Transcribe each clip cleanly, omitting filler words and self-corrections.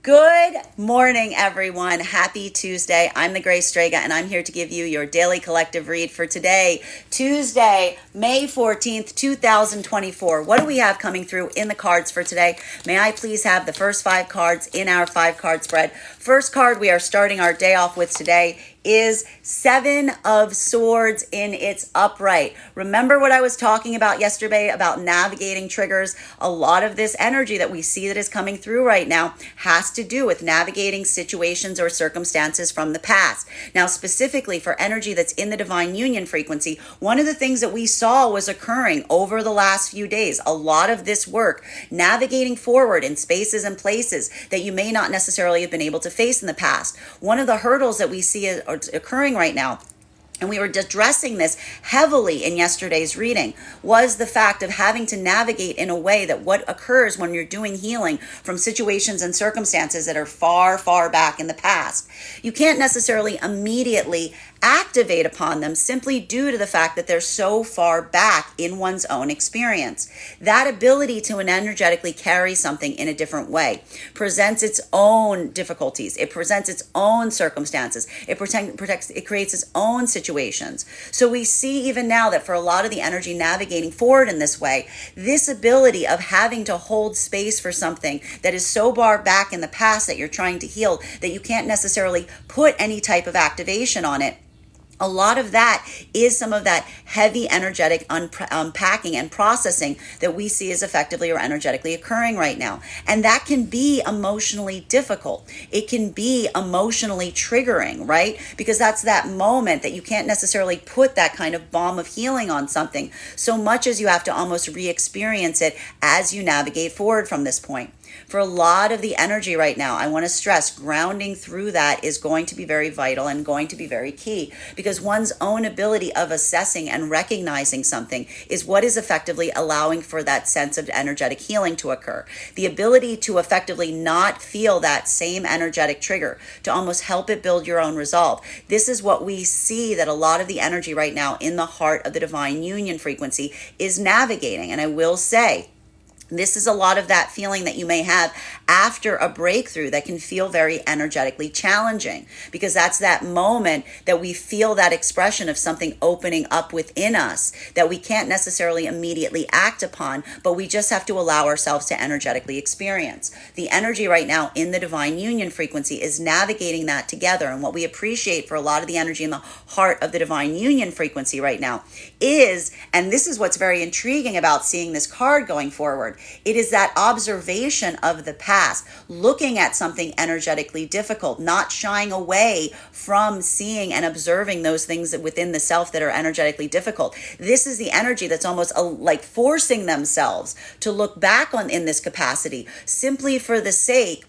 Good morning, everyone. Happy Tuesday. I'm the Gray Strega, and I'm here to give you your daily collective read for today, Tuesday, May 14th, 2024. What do we have coming through in the cards for today? May I please have the first 5 cards in our 5-card spread? First card we are starting our day off with today is 7 of Swords in its upright. Remember what I was talking about yesterday about navigating triggers? A lot of this energy that we see that is coming through right now has to do with navigating situations or circumstances from the past. Now, specifically for energy that's in the divine union frequency, one of the things that we saw was occurring over the last few days, a lot of this work navigating forward in spaces and places that you may not necessarily have been able to face in the past. One of the hurdles that we see occurring right now, and we were addressing this heavily in yesterday's reading, was the fact of having to navigate in a way that what occurs when you're doing healing from situations and circumstances that are far, far back in the past. You can't necessarily immediately activate upon them simply due to the fact that they're so far back in one's own experience. That ability to energetically carry something in a different way presents its own difficulties. It presents its own circumstances. It creates its own situations. So we see even now that for a lot of the energy navigating forward in this way, this ability of having to hold space for something that is so far back in the past that you're trying to heal that you can't necessarily put any type of activation on it. A lot of that is some of that heavy energetic unpacking and processing that we see as effectively or energetically occurring right now. And that can be emotionally difficult. It can be emotionally triggering, right? Because that's that moment that you can't necessarily put that kind of balm of healing on something so much as you have to almost re-experience it as you navigate forward from this point. For a lot of the energy right now, I want to stress grounding through that is going to be very vital and going to be very key, because one's own ability of assessing and recognizing something is what is effectively allowing for that sense of energetic healing to occur. The ability to effectively not feel that same energetic trigger, to almost help it build your own resolve. This is what we see that a lot of the energy right now in the heart of the divine union frequency is navigating. And I will say, this is a lot of that feeling that you may have after a breakthrough that can feel very energetically challenging, because that's that moment that we feel that expression of something opening up within us that we can't necessarily immediately act upon, but we just have to allow ourselves to energetically experience. The energy right now in the divine union frequency is navigating that together. And what we appreciate for a lot of the energy in the heart of the divine union frequency right now is, and this is what's very intriguing about seeing this card going forward, it is that observation of the past, looking at something energetically difficult, not shying away from seeing and observing those things within the self that are energetically difficult. This is the energy that's almost like forcing themselves to look back on in this capacity simply for the sake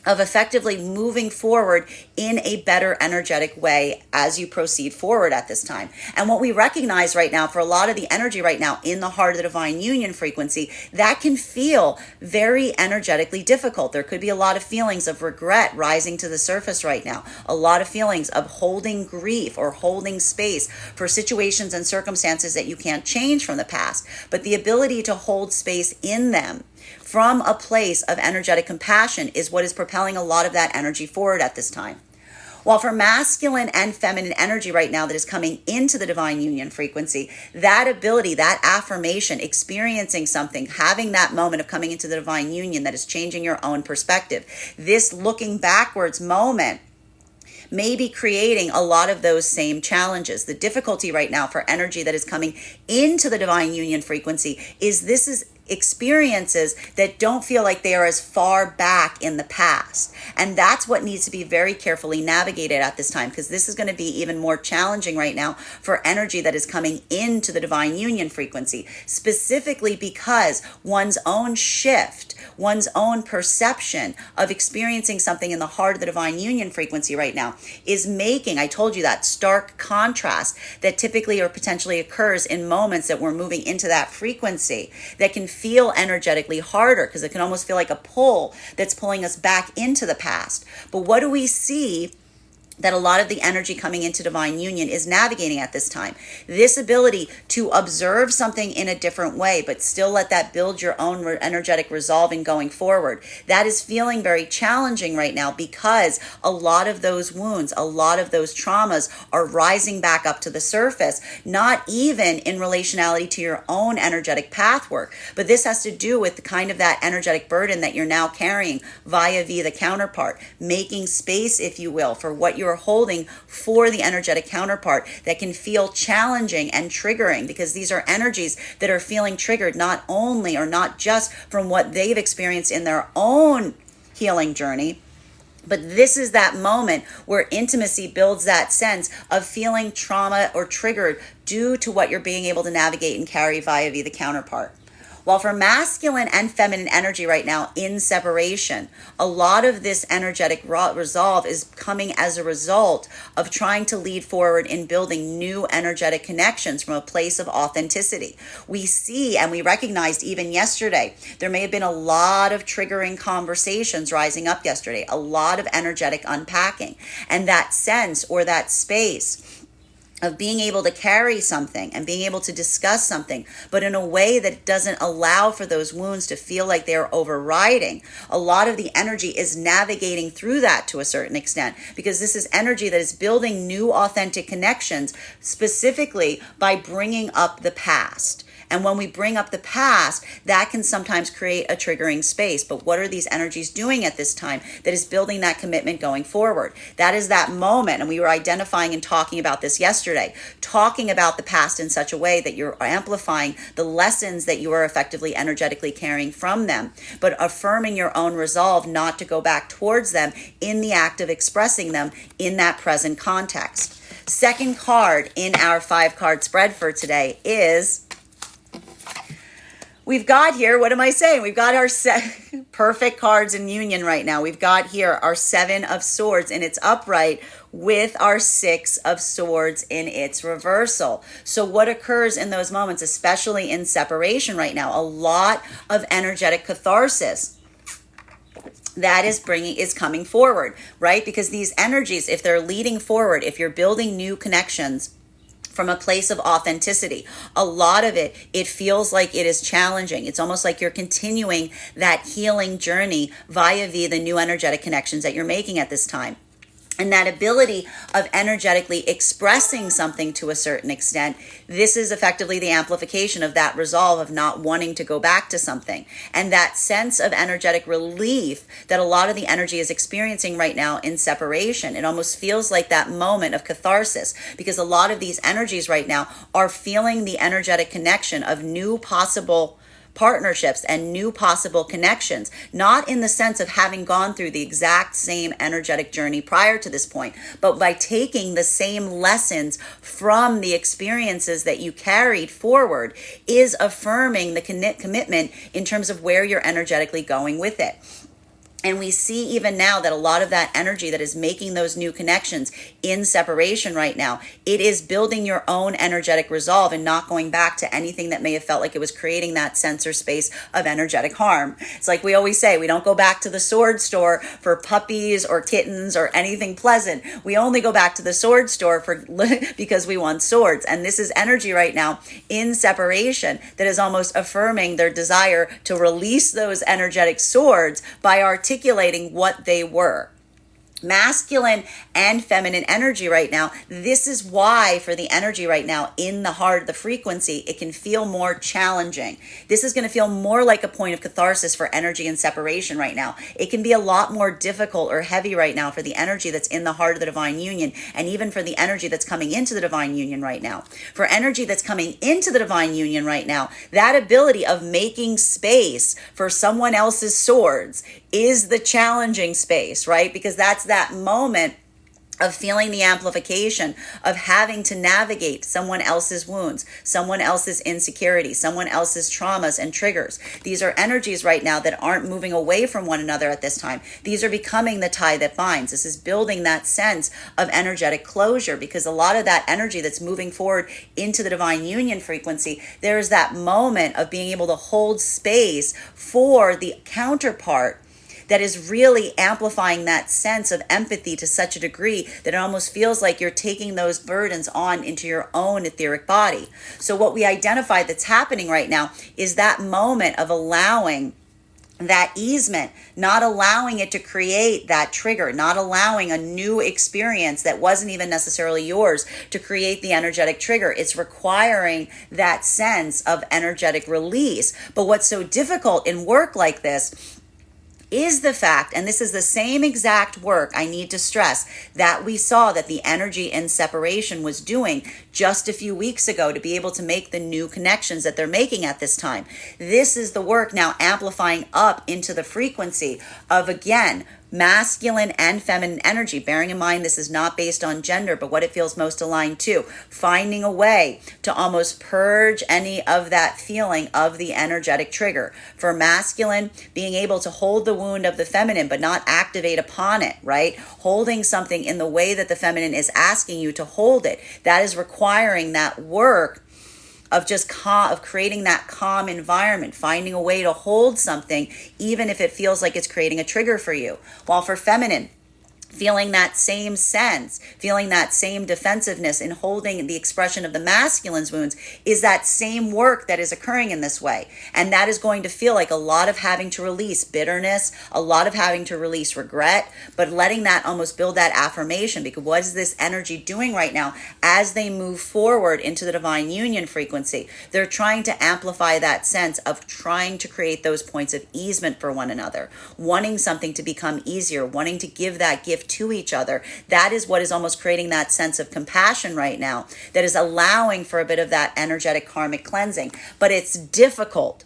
of effectively moving forward in a better energetic way as you proceed forward at this time. And what we recognize right now for a lot of the energy right now in the heart of the divine union frequency, that can feel very energetically difficult. There could be a lot of feelings of regret rising to the surface right now, a lot of feelings of holding grief or holding space for situations and circumstances that you can't change from the past, but the ability to hold space in them from a place of energetic compassion is what is propelling a lot of that energy forward at this time. While for masculine and feminine energy right now that is coming into the divine union frequency, that ability, that affirmation, experiencing something, having that moment of coming into the divine union that is changing your own perspective, this looking backwards moment may be creating a lot of those same challenges. The difficulty right now for energy that is coming into the divine union frequency is this is experiences that don't feel like they are as far back in the past. And that's what needs to be very carefully navigated at this time, because this is going to be even more challenging right now for energy that is coming into the divine union frequency, specifically because one's own shift, one's own perception of experiencing something in the heart of the divine union frequency right now is making, I told you, that stark contrast that typically or potentially occurs in moments that we're moving into that frequency that can feel energetically harder, because it can almost feel like a pull that's pulling us back into the past. But what do we see that a lot of the energy coming into divine union is navigating at this time. This ability to observe something in a different way, but still let that build your own energetic resolving going forward. That is feeling very challenging right now because a lot of those wounds, a lot of those traumas are rising back up to the surface, not even in relationality to your own energetic path work, but this has to do with the kind of that energetic burden that you're now carrying via the counterpart, making space, if you will, for what you're holding for the energetic counterpart that can feel challenging and triggering, because these are energies that are feeling triggered not only or not just from what they've experienced in their own healing journey, but this is that moment where intimacy builds that sense of feeling trauma or triggered due to what you're being able to navigate and carry via the counterpart. While for masculine and feminine energy right now in separation, a lot of this energetic resolve is coming as a result of trying to lead forward in building new energetic connections from a place of authenticity. We see and we recognized even yesterday, there may have been a lot of triggering conversations rising up yesterday, a lot of energetic unpacking, and that sense or that space of being able to carry something and being able to discuss something, but in a way that doesn't allow for those wounds to feel like they're overriding. A lot of the energy is navigating through that to a certain extent, because this is energy that is building new authentic connections, specifically by bringing up the past. And when we bring up the past, that can sometimes create a triggering space. But what are these energies doing at this time that is building that commitment going forward? That is that moment. And we were identifying and talking about this yesterday, talking about the past in such a way that you're amplifying the lessons that you are effectively energetically carrying from them, but affirming your own resolve not to go back towards them in the act of expressing them in that present context. Second card in our 5-card spread for today is... we've got here, what am I saying? We've got our perfect cards in union right now. We've got here our 7 of Swords in its upright with our 6 of Swords in its reversal. So what occurs in those moments, especially in separation right now? A lot of energetic catharsis that is coming forward, right? Because these energies, if they're leading forward, if you're building new connections from a place of authenticity, a lot of it feels like it is challenging. It's almost like you're continuing that healing journey via the new energetic connections that you're making at this time. And that ability of energetically expressing something to a certain extent, this is effectively the amplification of that resolve of not wanting to go back to something. And that sense of energetic relief that a lot of the energy is experiencing right now in separation. It almost feels like that moment of catharsis, because a lot of these energies right now are feeling the energetic connection of new possible partnerships and new possible connections, not in the sense of having gone through the exact same energetic journey prior to this point, but by taking the same lessons from the experiences that you carried forward, is affirming the commitment in terms of where you're energetically going with it. And we see even now that a lot of that energy that is making those new connections in separation right now, it is building your own energetic resolve and not going back to anything that may have felt like it was creating that sense or space of energetic harm. It's like we always say, we don't go back to the sword store for puppies or kittens or anything pleasant. We only go back to the sword store because we want swords. And this is energy right now in separation that is almost affirming their desire to release those energetic swords by articulating what they were. Masculine and feminine energy right now. This is why for the energy right now in the heart, the frequency, it can feel more challenging. This is going to feel more like a point of catharsis for energy and separation right now. It can be a lot more difficult or heavy right now for the energy that's in the heart of the divine union, and even for the energy that's coming into the divine union right now. For energy that's coming into the divine union right now, that ability of making space for someone else's swords is the challenging space, right? Because that's that moment of feeling the amplification of having to navigate someone else's wounds, someone else's insecurity, someone else's traumas and triggers. These are energies right now that aren't moving away from one another at this time. These are becoming the tie that binds. This is building that sense of energetic closure, because a lot of that energy that's moving forward into the divine union frequency, there is that moment of being able to hold space for the counterpart that is really amplifying that sense of empathy to such a degree that it almost feels like you're taking those burdens on into your own etheric body. So what we identify that's happening right now is that moment of allowing that easement, not allowing it to create that trigger, not allowing a new experience that wasn't even necessarily yours to create the energetic trigger. It's requiring that sense of energetic release. But what's so difficult in work like this is the fact, and this is the same exact work I need to stress, that we saw that the energy in separation was doing just a few weeks ago to be able to make the new connections that they're making at this time. This is the work now amplifying up into the frequency of, again, masculine and feminine energy. Bearing in mind, this is not based on gender, but what it feels most aligned to. Finding a way to almost purge any of that feeling of the energetic trigger. For masculine, being able to hold the wound of the feminine, but not activate upon it, right? Holding something in the way that the feminine is asking you to hold it. That is requiring that work of just of creating that calm environment, finding a way to hold something, even if it feels like it's creating a trigger for you. While for feminine, feeling that same sense, feeling that same defensiveness in holding the expression of the masculine's wounds is that same work that is occurring in this way. And that is going to feel like a lot of having to release bitterness, a lot of having to release regret, but letting that almost build that affirmation, because what is this energy doing right now as they move forward into the divine union frequency? They're trying to amplify that sense of trying to create those points of easement for one another, wanting something to become easier, wanting to give that gift to each other. That is what is almost creating that sense of compassion right now, that is allowing for a bit of that energetic karmic cleansing. But it's difficult.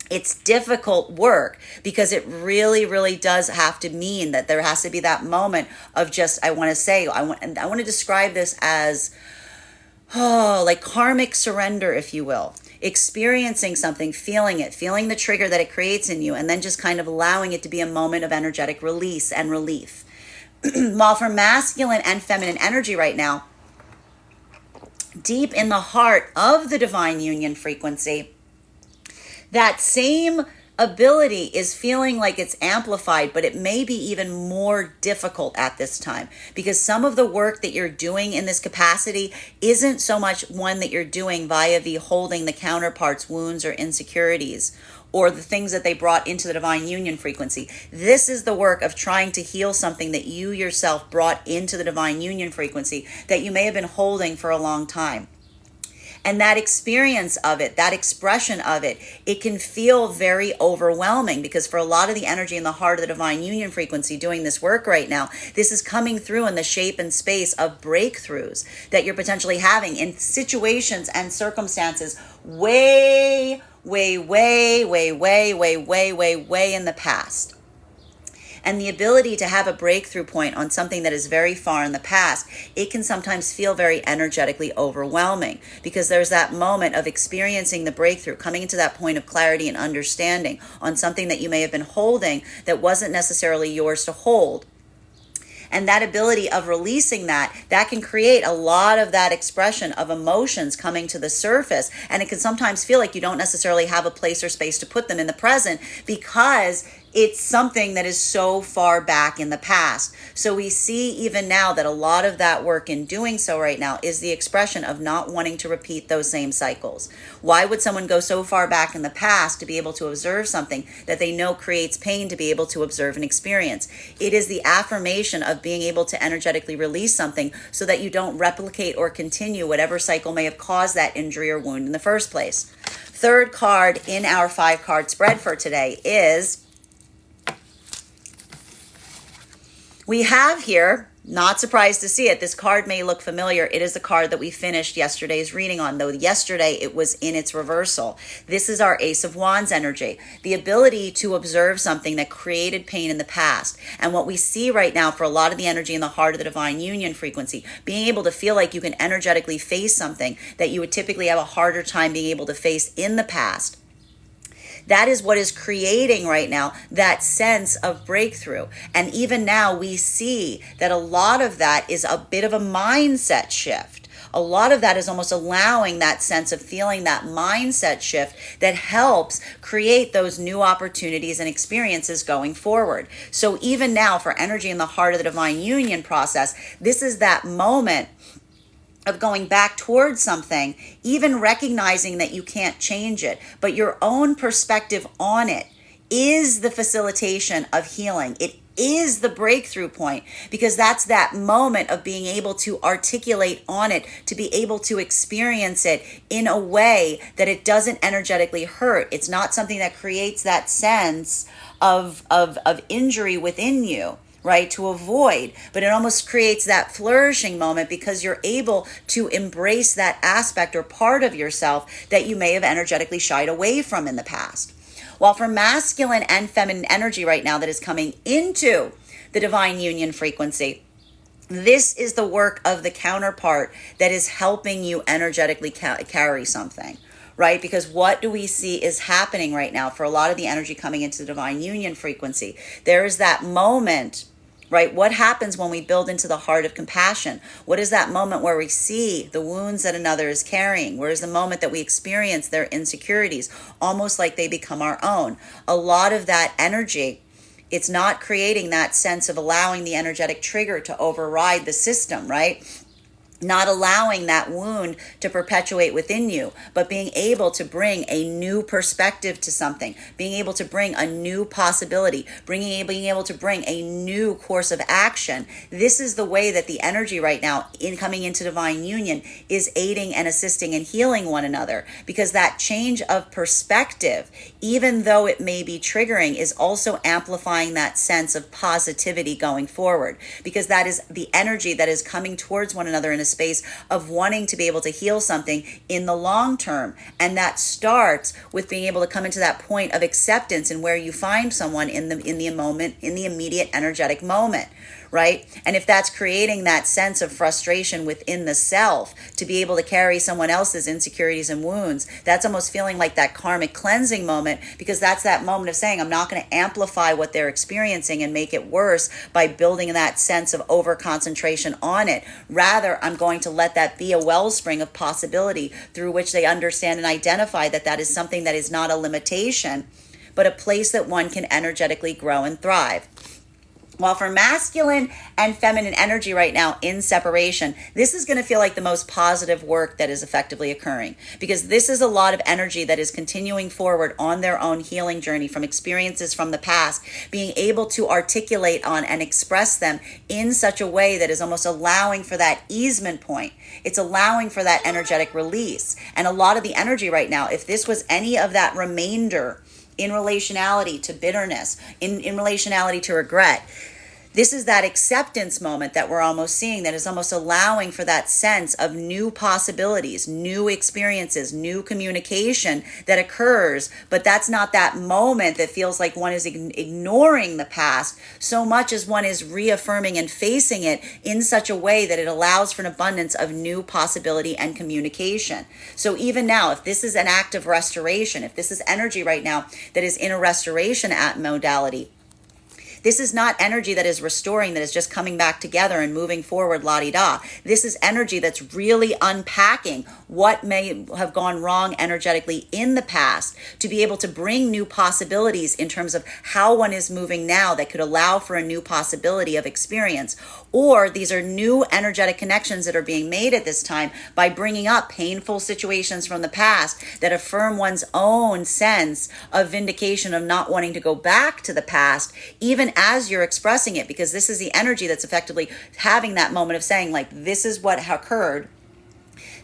It's difficult work because it really, really does have to mean that there has to be that moment of just, I want to describe this as, like karmic surrender, if you will. Experiencing something, feeling it, feeling the trigger that it creates in you, and then just kind of allowing it to be a moment of energetic release and relief. While for masculine and feminine energy right now, deep in the heart of the divine union frequency, that same ability is feeling like it's amplified, but it may be even more difficult at this time because some of the work that you're doing in this capacity isn't so much one that you're doing via the holding the counterpart's wounds or insecurities or the things that they brought into the divine union frequency. This is the work of trying to heal something that you yourself brought into the divine union frequency that you may have been holding for a long time. And that experience of it, that expression of it, it can feel very overwhelming because for a lot of the energy in the heart of the divine union frequency doing this work right now, this is coming through in the shape and space of breakthroughs that you're potentially having in situations and circumstances way in the past. And the ability to have a breakthrough point on something that is very far in the past, it can sometimes feel very energetically overwhelming because there's that moment of experiencing the breakthrough, coming into that point of clarity and understanding on something that you may have been holding that wasn't necessarily yours to hold. And that ability of releasing that can create a lot of that expression of emotions coming to the surface. And it can sometimes feel like you don't necessarily have a place or space to put them in the present because it's something that is so far back in the past. So we see even now that a lot of that work in doing so right now is the expression of not wanting to repeat those same cycles. Why would someone go so far back in the past to be able to observe something that they know creates pain to be able to observe and experience? It is the affirmation of being able to energetically release something so that you don't replicate or continue whatever cycle may have caused that injury or wound in the first place. Third card in our 5-card spread for today is, we have here, not surprised to see it, this card may look familiar. It is the card that we finished yesterday's reading on, though yesterday it was in its reversal. This is our Ace of Wands energy, the ability to observe something that created pain in the past. And what we see right now for a lot of the energy in the heart of the divine union frequency, being able to feel like you can energetically face something that you would typically have a harder time being able to face in the past. That is what is creating right now that sense of breakthrough. And even now we see that a lot of that is a bit of a mindset shift. a lot of that is almost allowing that sense of feeling that mindset shift that helps create those new opportunities and experiences going forward. So even now, for energy in the heart of the divine union process, this is that moment of going back towards something, even recognizing that you can't change it, but your own perspective on it is the facilitation of healing. It is the breakthrough point, because that's that moment of being able to articulate on it, to be able to experience it in a way that it doesn't energetically hurt. It's not something that creates that sense of injury within you, right, to avoid, but it almost creates that flourishing moment because you're able to embrace that aspect or part of yourself that you may have energetically shied away from in the past. While for masculine and feminine energy right now that is coming into the divine union frequency, this is the work of the counterpart that is helping you energetically carry something. Right? Because what do we see is happening right now for a lot of the energy coming into the divine union frequency? There is that moment, right? What happens when we build into the heart of compassion? What is that moment where we see the wounds that another is carrying? Where is the moment that we experience their insecurities, almost like they become our own? A lot of that energy, it's not creating that sense of allowing the energetic trigger to override the system, right? Not allowing that wound to perpetuate within you, but being able to bring a new perspective to something, being able to bring a new possibility, being able to bring a new course of action. This is the way that the energy right now in coming into divine union is aiding and assisting and healing one another, because that change of perspective, even though it may be triggering, is also amplifying that sense of positivity going forward, because that is the energy that is coming towards one another in a space of wanting to be able to heal something in the long term. And that starts with being able to come into that point of acceptance and where you find someone in the moment, in the immediate energetic moment, right? And if that's creating that sense of frustration within the self to be able to carry someone else's insecurities and wounds, that's almost feeling like that karmic cleansing moment, because that's that moment of saying, I'm not going to amplify what they're experiencing and make it worse by building that sense of over concentration on it. Rather, I'm going to let that be a wellspring of possibility through which they understand and identify that that is something that is not a limitation, but a place that one can energetically grow and thrive. While for masculine and feminine energy right now in separation, this is going to feel like the most positive work that is effectively occurring, because this is a lot of energy that is continuing forward on their own healing journey from experiences from the past, being able to articulate on and express them in such a way that is almost allowing for that easement point. It's allowing for that energetic release. And a lot of the energy right now, if this was any of that remainder in relationality to bitterness, in relationality to regret, this is that acceptance moment that we're almost seeing, that is almost allowing for that sense of new possibilities, new experiences, new communication that occurs. But that's not that moment that feels like one is ignoring the past so much as one is reaffirming and facing it in such a way that it allows for an abundance of new possibility and communication. So even now, if this is an act of restoration, if this is energy right now that is in a restoration modality, this is not energy that is restoring, that is just coming back together and moving forward la-di-da. This is energy that's really unpacking what may have gone wrong energetically in the past to be able to bring new possibilities in terms of how one is moving now that could allow for a new possibility of experience. Or these are new energetic connections that are being made at this time by bringing up painful situations from the past that affirm one's own sense of vindication of not wanting to go back to the past, even as you're expressing it, because this is the energy that's effectively having that moment of saying, like, this is what occurred.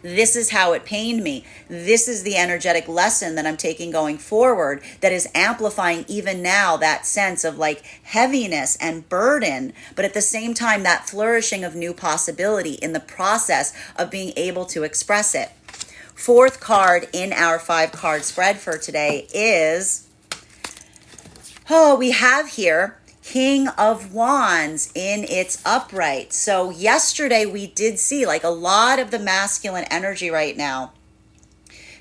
This is how it pained me. This is the energetic lesson that I'm taking going forward that is amplifying even now that sense of like heaviness and burden, but at the same time, that flourishing of new possibility in the process of being able to express it. Fourth card in our 5-card spread for today is, we have here King of Wands in its upright. So yesterday we did see like a lot of the masculine energy right now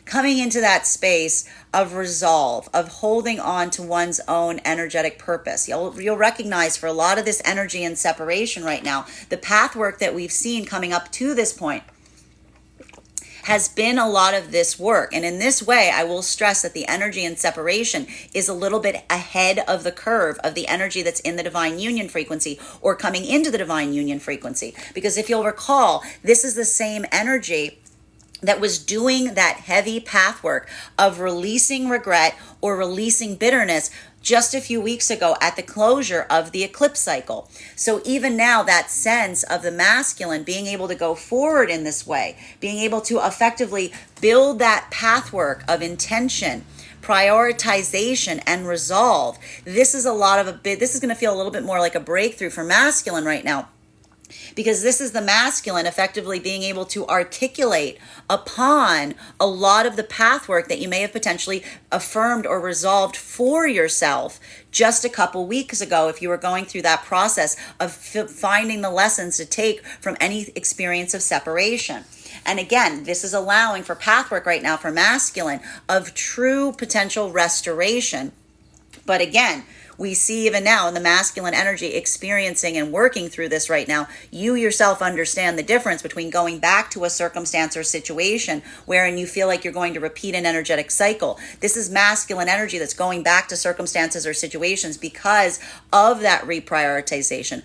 coming into that space of resolve, of holding on to one's own energetic purpose. You'll recognize for a lot of this energy and separation right now, the path work that we've seen coming up to this point has been a lot of this work. And in this way, I will stress that the energy in separation is a little bit ahead of the curve of the energy that's in the divine union frequency or coming into the divine union frequency. Because if you'll recall, this is the same energy that was doing that heavy path work of releasing regret or releasing bitterness just a few weeks ago at the closure of the eclipse cycle. So even now, that sense of the masculine being able to go forward in this way, being able to effectively build that pathwork of intention, prioritization, and resolve, this is this is going to feel a little bit more like a breakthrough for masculine right now. Because this is the masculine effectively being able to articulate upon a lot of the pathwork that you may have potentially affirmed or resolved for yourself just a couple weeks ago if you were going through that process of finding the lessons to take from any experience of separation. And again, this is allowing for pathwork right now for masculine of true potential restoration. But again, we see even now in the masculine energy experiencing and working through this right now, you yourself understand the difference between going back to a circumstance or situation wherein you feel like you're going to repeat an energetic cycle. This is masculine energy that's going back to circumstances or situations because of that reprioritization,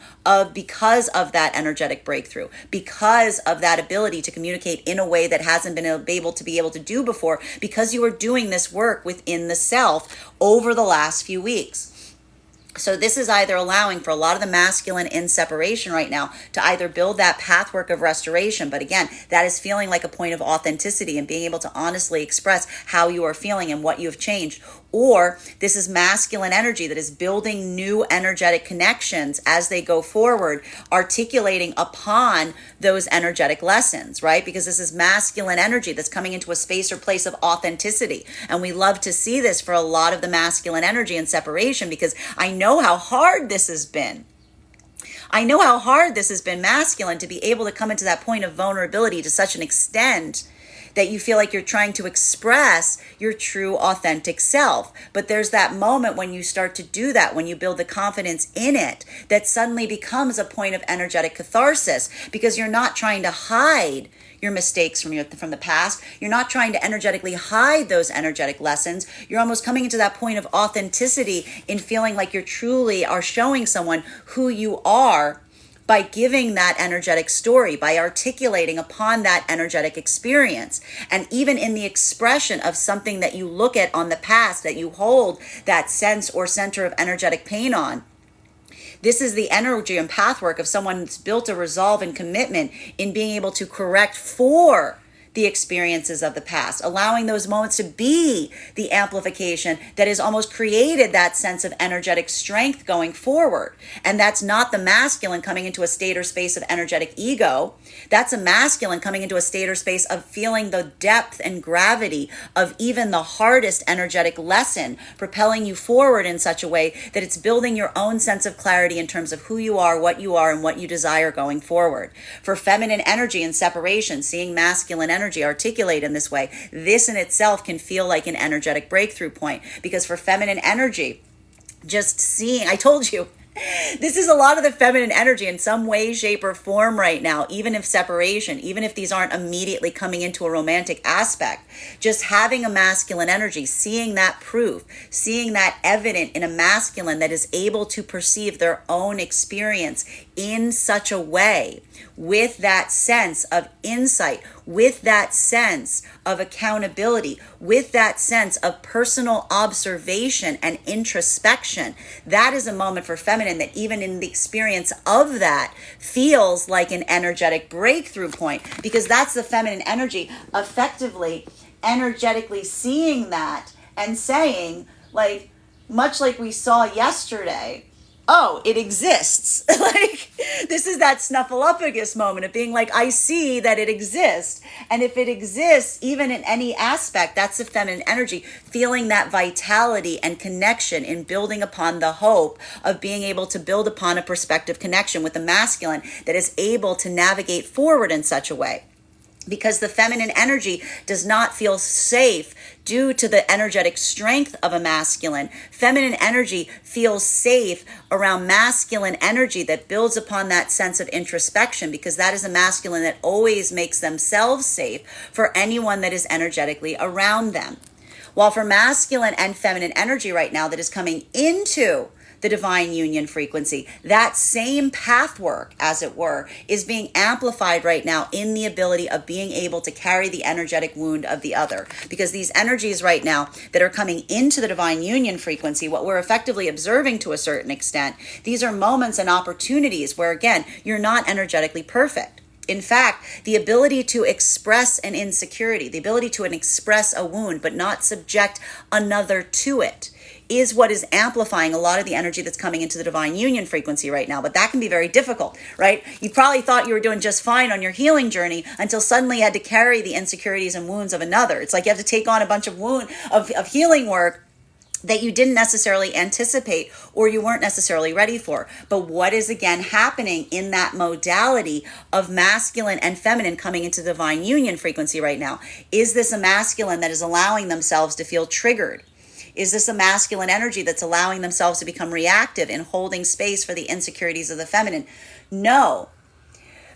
because of that energetic breakthrough, because of that ability to communicate in a way that hasn't been able to do before, because you are doing this work within the self over the last few weeks. So this is either allowing for a lot of the masculine in separation right now to either build that pathwork of restoration, but again, that is feeling like a point of authenticity and being able to honestly express how you are feeling and what you have changed. Or this is masculine energy that is building new energetic connections as they go forward, articulating upon those energetic lessons, right? Because this is masculine energy that's coming into a space or place of authenticity. And we love to see this for a lot of the masculine energy in separation because I know how hard this has been. I know how hard this has been masculine to be able to come into that point of vulnerability to such an extent that you feel like you're trying to express your true authentic self. But there's that moment when you start to do that, when you build the confidence in it, that suddenly becomes a point of energetic catharsis because you're not trying to hide your mistakes from the past. You're not trying to energetically hide those energetic lessons. You're almost coming into that point of authenticity in feeling like you truly are showing someone who you are by giving that energetic story, by articulating upon that energetic experience. And even in the expression of something that you look at on the past, that you hold that sense or center of energetic pain on. This is the energy and pathwork of someone that's built a resolve and commitment in being able to correct for the experiences of the past, allowing those moments to be the amplification that has almost created that sense of energetic strength going forward. And that's not the masculine coming into a state or space of energetic ego. That's a masculine coming into a state or space of feeling the depth and gravity of even the hardest energetic lesson, propelling you forward in such a way that it's building your own sense of clarity in terms of who you are, and what you desire going forward. For feminine energy and separation, seeing masculine energy articulate in this way, this in itself can feel like an energetic breakthrough point. Because for feminine energy, just seeing, I told you, this is a lot of the feminine energy in some way, shape, or form right now, even if separation, even if these aren't immediately coming into a romantic aspect. Just having a masculine energy, seeing that proof, seeing that evident in a masculine that is able to perceive their own experience in such a way, with that sense of insight, with that sense of accountability, with that sense of personal observation and introspection. That is a moment for feminine that even in the experience of that feels like an energetic breakthrough point, because that's the feminine energy effectively energetically seeing that and saying, like, much like we saw yesterday, oh, it exists. Like, this is that snuffleupagus moment of being like, I see that it exists. And if it exists, even in any aspect, that's the feminine energy, feeling that vitality and connection in building upon the hope of being able to build upon a perspective connection with the masculine that is able to navigate forward in such a way. because the feminine energy does not feel safe due to the energetic strength of a masculine. Feminine energy feels safe around masculine energy that builds upon that sense of introspection, because that is a masculine that always makes themselves safe for anyone that is energetically around them. While for masculine and feminine energy right now that is coming into the divine union frequency, that same path work, as it were, is being amplified right now in the ability of being able to carry the energetic wound of the other. Because these energies right now that are coming into the divine union frequency, what we're effectively observing to a certain extent, these are moments and opportunities where, again, you're not energetically perfect. In fact, the ability to express an insecurity, the ability to express a wound, but not subject another to it, is what is amplifying a lot of the energy that's coming into the divine union frequency right now. But that can be very difficult, right? You probably thought you were doing just fine on your healing journey until suddenly you had to carry the insecurities and wounds of another. It's like you have to take on a bunch of of healing work that you didn't necessarily anticipate or you weren't necessarily ready for. But what is again happening in that modality of masculine and feminine coming into the divine union frequency right now? Is this a masculine that is allowing themselves to feel triggered? Is this a masculine energy that's allowing themselves to become reactive and holding space for the insecurities of the feminine? No,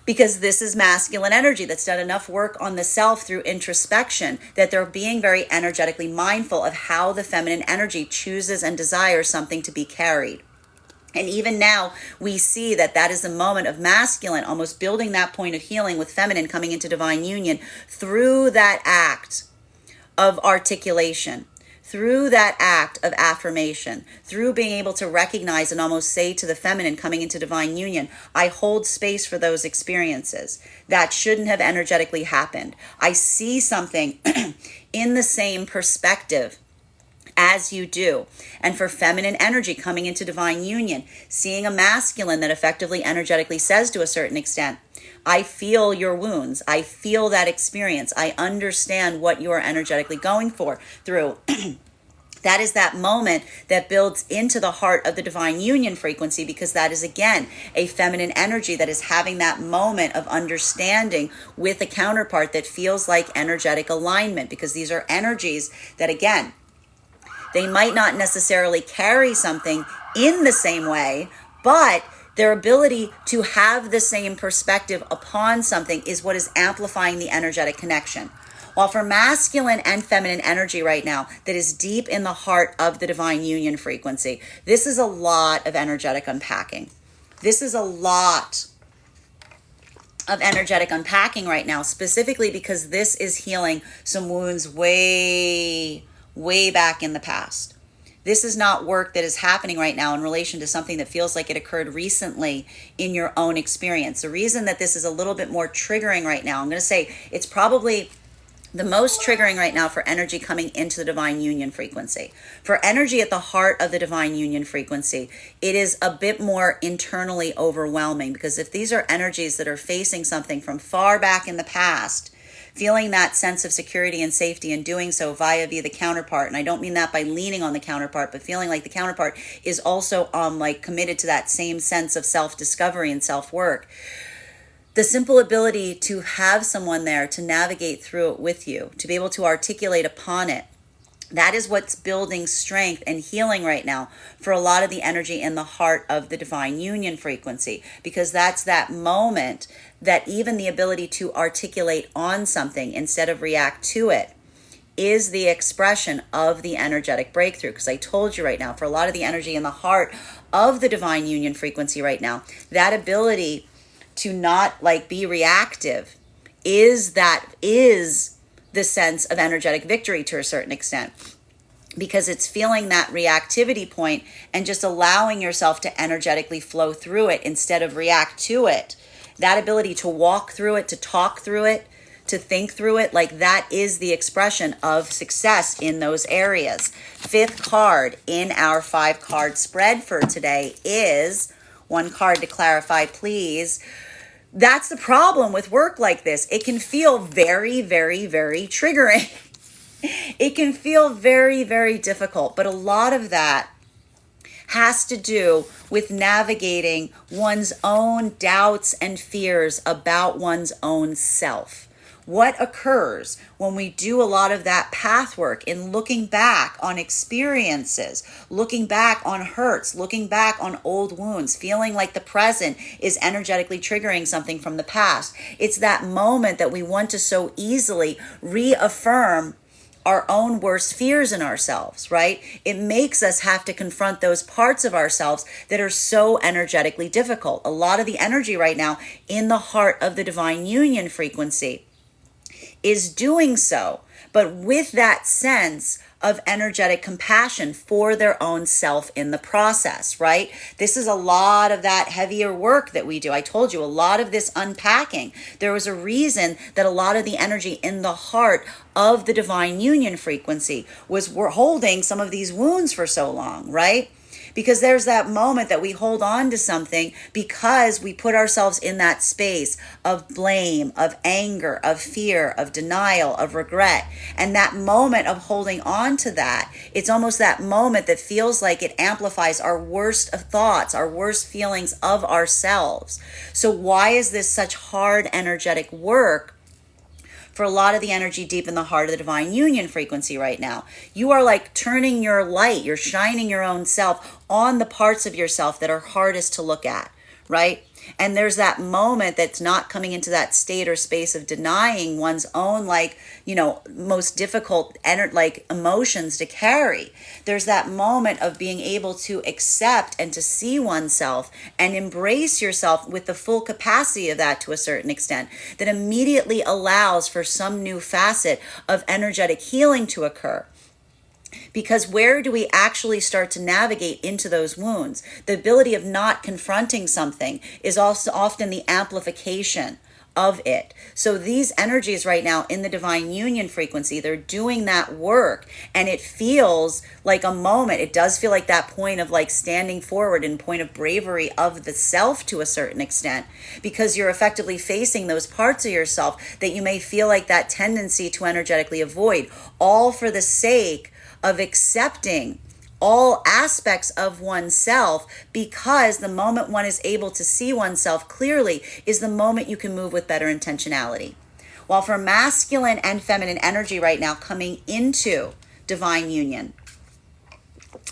because this is masculine energy that's done enough work on the self through introspection that they're being very energetically mindful of how the feminine energy chooses and desires something to be carried. And even now, we see that that is the moment of masculine almost building that point of healing with feminine coming into divine union through that act of articulation, through that act of affirmation, through being able to recognize and almost say to the feminine coming into divine union, I hold space for those experiences. That shouldn't have energetically happened. I see something in the same perspective as you do. And for feminine energy coming into divine union, seeing a masculine that effectively energetically says to a certain extent, I feel your wounds. I feel that experience. I understand what you're energetically going through. That is that moment that builds into the heart of the divine union frequency, because that is, again, a feminine energy that is having that moment of understanding with a counterpart that feels like energetic alignment, because these are energies that, again, they might not necessarily carry something in the same way, but their ability to have the same perspective upon something is what is amplifying the energetic connection. While for masculine and feminine energy right now that is deep in the heart of the divine union frequency, this is a lot of energetic unpacking. This is a lot of energetic unpacking right now, specifically because this is healing some wounds way back in the past. This is not work that is happening right now in relation to something that feels like it occurred recently in your own experience. The reason that this is a little bit more triggering right now, I'm going to say it's probably the most triggering right now for energy coming into the divine union frequency. For energy at the heart of the divine union frequency, it is a bit more internally overwhelming, because if these are energies that are facing something from far back in the past, feeling that sense of security and safety in doing so via the counterpart, and I don't mean that by leaning on the counterpart, but feeling like the counterpart is also like committed to that same sense of self-discovery and self-work. The simple ability to have someone there to navigate through it with you, to be able to articulate upon it, that is what's building strength and healing right now for a lot of the energy in the heart of the divine union frequency, because that's that moment that even the ability to articulate on something instead of react to it is the expression of the energetic breakthrough. Because I told you right now, for a lot of the energy in the heart of the divine union frequency right now, that ability to not be reactive is the sense of energetic victory to a certain extent, because it's feeling that reactivity point and just allowing yourself to energetically flow through it instead of react to it. That ability to walk through it, to talk through it, to think through it, that is the expression of success in those areas. Fifth card in our 5-card spread for today is one card to clarify, please. That's the problem with work like this. It can feel very, very, very triggering. It can feel very, very difficult, but a lot of that has to do with navigating one's own doubts and fears about one's own self. What occurs when we do a lot of that path work in looking back on experiences, looking back on hurts, looking back on old wounds, feeling like the present is energetically triggering something from the past? It's that moment that we want to so easily reaffirm our own worst fears in ourselves, right? It makes us have to confront those parts of ourselves that are so energetically difficult. A lot of the energy right now in the heart of the divine union frequency is doing so, but with that sense of energetic compassion for their own self in the process, right? This is a lot of that heavier work that we do. I told you a lot of this unpacking. There was a reason that a lot of the energy in the heart of the divine union frequency was we're holding some of these wounds for so long, right? Because there's that moment that we hold on to something because we put ourselves in that space of blame, of anger, of fear, of denial, of regret. And that moment of holding on to that, it's almost that moment that feels like it amplifies our worst of thoughts, our worst feelings of ourselves. So why is this such hard energetic work for a lot of the energy deep in the heart of the divine union frequency right now? You are like turning your light, you're shining your own self on the parts of yourself that are hardest to look at, right? And there's that moment that's not coming into that state or space of denying one's own, most difficult emotions to carry. There's that moment of being able to accept and to see oneself and embrace yourself with the full capacity of that to a certain extent that immediately allows for some new facet of energetic healing to occur. Because where do we actually start to navigate into those wounds? The ability of not confronting something is also often the amplification of it. So these energies right now in the divine union frequency, they're doing that work, and it feels like a moment. It does feel like that point of like standing forward and point of bravery of the self to a certain extent, because you're effectively facing those parts of yourself that you may feel like that tendency to energetically avoid, all for the sake of accepting all aspects of oneself, because the moment one is able to see oneself clearly is the moment you can move with better intentionality. While for masculine and feminine energy right now coming into divine union,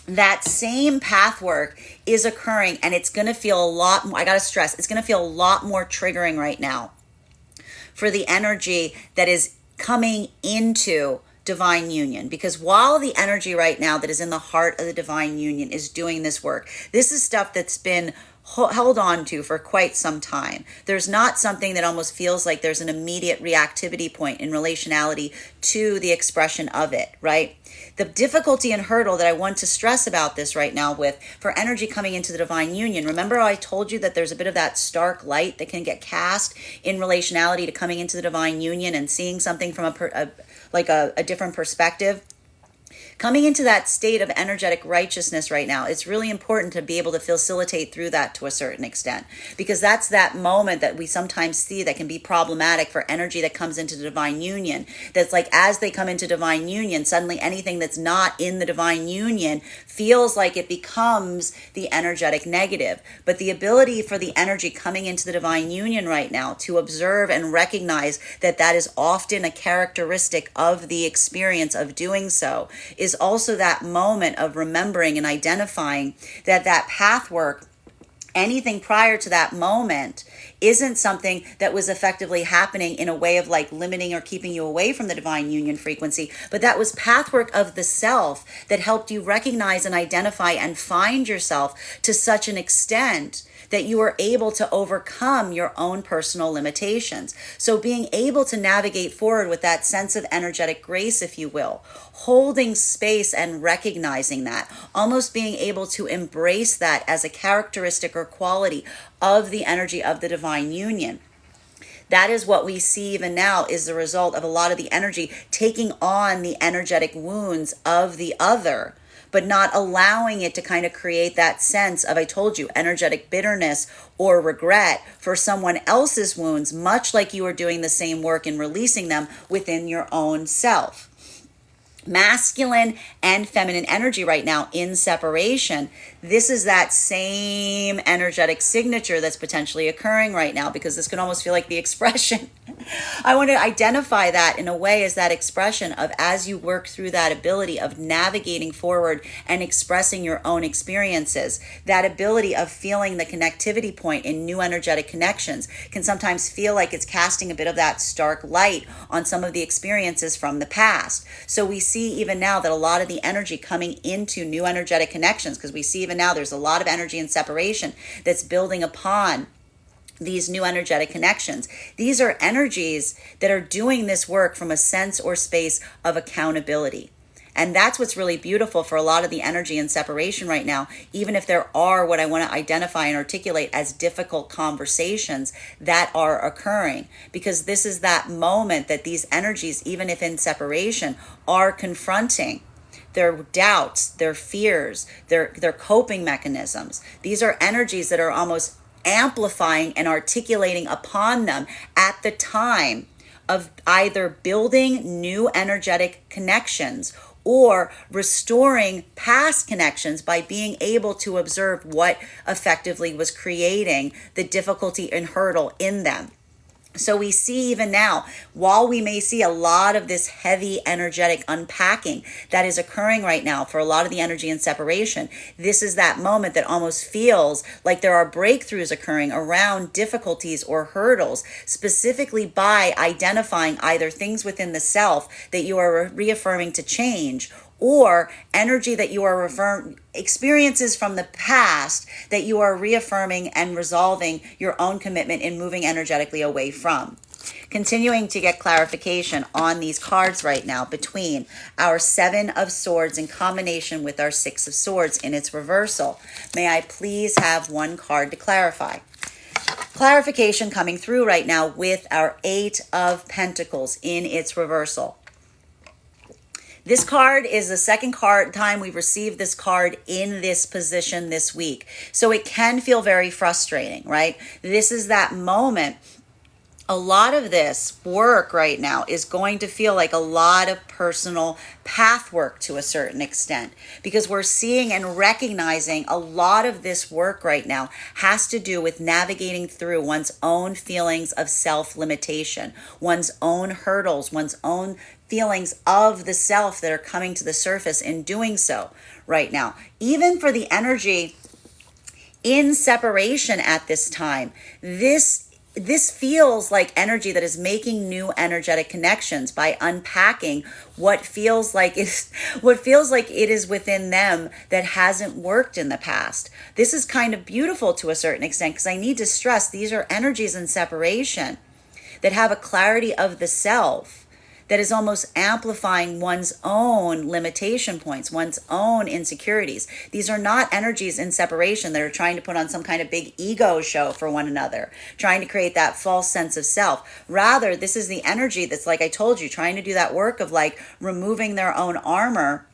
that same path work is occurring, and it's going to feel a lot more, I got to stress, it's going to feel a lot more triggering right now for the energy that is coming into divine union. Because while the energy right now that is in the heart of the divine union is doing this work, this is stuff that's been held on to for quite some time. There's not something that almost feels like there's an immediate reactivity point in relationality to the expression of it, right? The difficulty and hurdle that I want to stress about this right now with for energy coming into the divine union, remember I told you that there's a bit of that stark light that can get cast in relationality to coming into the divine union and seeing something from a different perspective. Coming into that state of energetic righteousness right now, it's really important to be able to facilitate through that to a certain extent, because that's that moment that we sometimes see that can be problematic for energy that comes into the divine union. That's like as they come into divine union, suddenly anything that's not in the divine union feels like it becomes the energetic negative. But the ability for the energy coming into the divine union right now to observe and recognize that that is often a characteristic of the experience of doing so is also that moment of remembering and identifying that that path work, anything prior to that moment, isn't something that was effectively happening in a way of like limiting or keeping you away from the divine union frequency, but that was pathwork of the self that helped you recognize and identify and find yourself to such an extent that you are able to overcome your own personal limitations. So being able to navigate forward with that sense of energetic grace, if you will, holding space and recognizing that, almost being able to embrace that as a characteristic or quality of the energy of the divine union. That is what we see even now is the result of a lot of the energy taking on the energetic wounds of the other, but not allowing it to kind of create that sense of, I told you, energetic bitterness or regret for someone else's wounds, much like you are doing the same work in releasing them within your own self. Masculine and feminine energy right now in separation, this is that same energetic signature that's potentially occurring right now, because this can almost feel like the expression. I want to identify that in a way as that expression of, as you work through that ability of navigating forward and expressing your own experiences, that ability of feeling the connectivity point in new energetic connections can sometimes feel like it's casting a bit of that stark light on some of the experiences from the past. So we see even now that a lot of the energy coming into new energetic connections, because we see even now there's a lot of energy in separation that's building upon these new energetic connections. These are energies that are doing this work from a sense or space of accountability. And that's what's really beautiful for a lot of the energy in separation right now, even if there are what I want to identify and articulate as difficult conversations that are occurring, because this is that moment that these energies, even if in separation, are confronting their doubts, their fears, their coping mechanisms. These are energies that are almost amplifying and articulating upon them at the time of either building new energetic connections or restoring past connections by being able to observe what effectively was creating the difficulty and hurdle in them. So we see even now, while we may see a lot of this heavy energetic unpacking that is occurring right now for a lot of the energy in separation, this is that moment that almost feels like there are breakthroughs occurring around difficulties or hurdles, specifically by identifying either things within the self that you are reaffirming to change, or energy that you are experiences from the past that you are reaffirming and resolving your own commitment in moving energetically away from. Continuing to get clarification on these cards right now between our Seven of Swords in combination with our Six of Swords in its reversal. May I please have one card to clarify? Clarification coming through right now with our Eight of Pentacles in its reversal. This card is the second time we've received this card in this position this week. So it can feel very frustrating, right? This is that moment. A lot of this work right now is going to feel like a lot of personal path work to a certain extent, because we're seeing and recognizing a lot of this work right now has to do with navigating through one's own feelings of self-limitation, one's own hurdles, one's own feelings of the self that are coming to the surface in doing so right now. Even for the energy in separation at this time, this feels like energy that is making new energetic connections by unpacking what feels like it is within them that hasn't worked in the past. This is kind of beautiful to a certain extent, because I need to stress these are energies in separation that have a clarity of the self that is almost amplifying one's own limitation points, one's own insecurities. These are not energies in separation that are trying to put on some kind of big ego show for one another, trying to create that false sense of self. Rather, this is the energy that's, like I told you, trying to do that work of like removing their own armor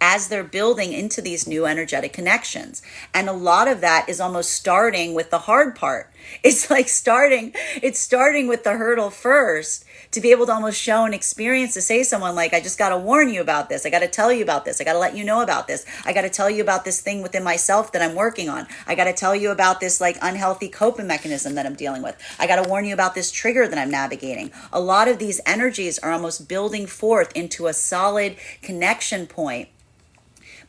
as they're building into these new energetic connections. And a lot of that is almost starting with the hard part. It's like starting with the hurdle first, to be able to almost show an experience, to say to someone like, I just got to warn you about this. I got to tell you about this. I got to let you know about this. I got to tell you about this thing within myself that I'm working on. I got to tell you about this like unhealthy coping mechanism that I'm dealing with. I got to warn you about this trigger that I'm navigating. A lot of these energies are almost building forth into a solid connection point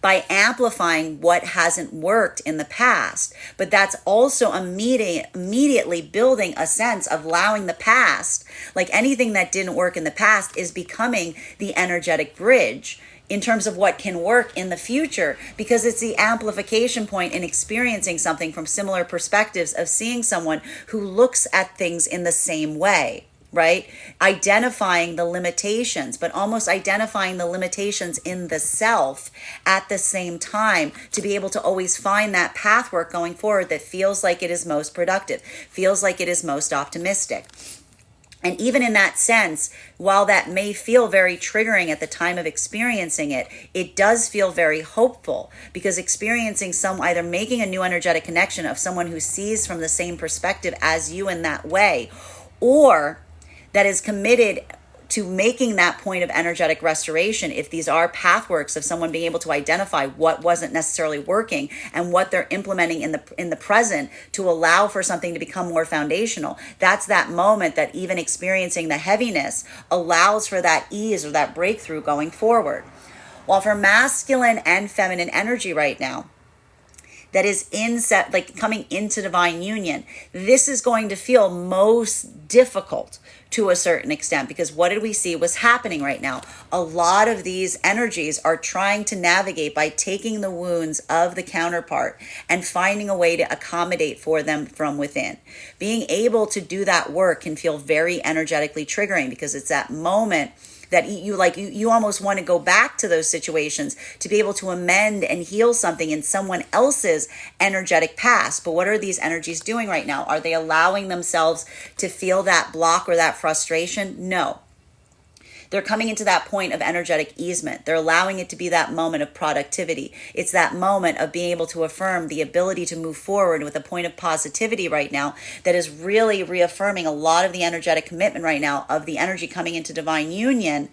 by amplifying what hasn't worked in the past. But that's also immediately building a sense of allowing the past, like anything that didn't work in the past, is becoming the energetic bridge in terms of what can work in the future, because it's the amplification point in experiencing something from similar perspectives, of seeing someone who looks at things in the same way. Right? Identifying the limitations, but almost identifying the limitations in the self at the same time, to be able to always find that path work going forward that feels like it is most productive, feels like it is most optimistic. And even in that sense, while that may feel very triggering at the time of experiencing it, it does feel very hopeful, because experiencing either making a new energetic connection of someone who sees from the same perspective as you in that way, or that is committed to making that point of energetic restoration, if these are pathworks of someone being able to identify what wasn't necessarily working and what they're implementing in the present to allow for something to become more foundational, that's that moment that even experiencing the heaviness allows for that ease or that breakthrough going forward. While for masculine and feminine energy right now, that is like coming into divine union, this is going to feel most difficult to a certain extent, because what did we see was happening right now? A lot of these energies are trying to navigate by taking the wounds of the counterpart and finding a way to accommodate for them from within. Being able to do that work can feel very energetically triggering, because it's that moment that you almost want to go back to those situations to be able to amend and heal something in someone else's energetic past. But what are these energies doing right now? Are they allowing themselves to feel that block or that frustration? No. They're coming into that point of energetic easement. They're allowing it to be that moment of productivity. It's that moment of being able to affirm the ability to move forward with a point of positivity right now that is really reaffirming a lot of the energetic commitment right now of the energy coming into divine union,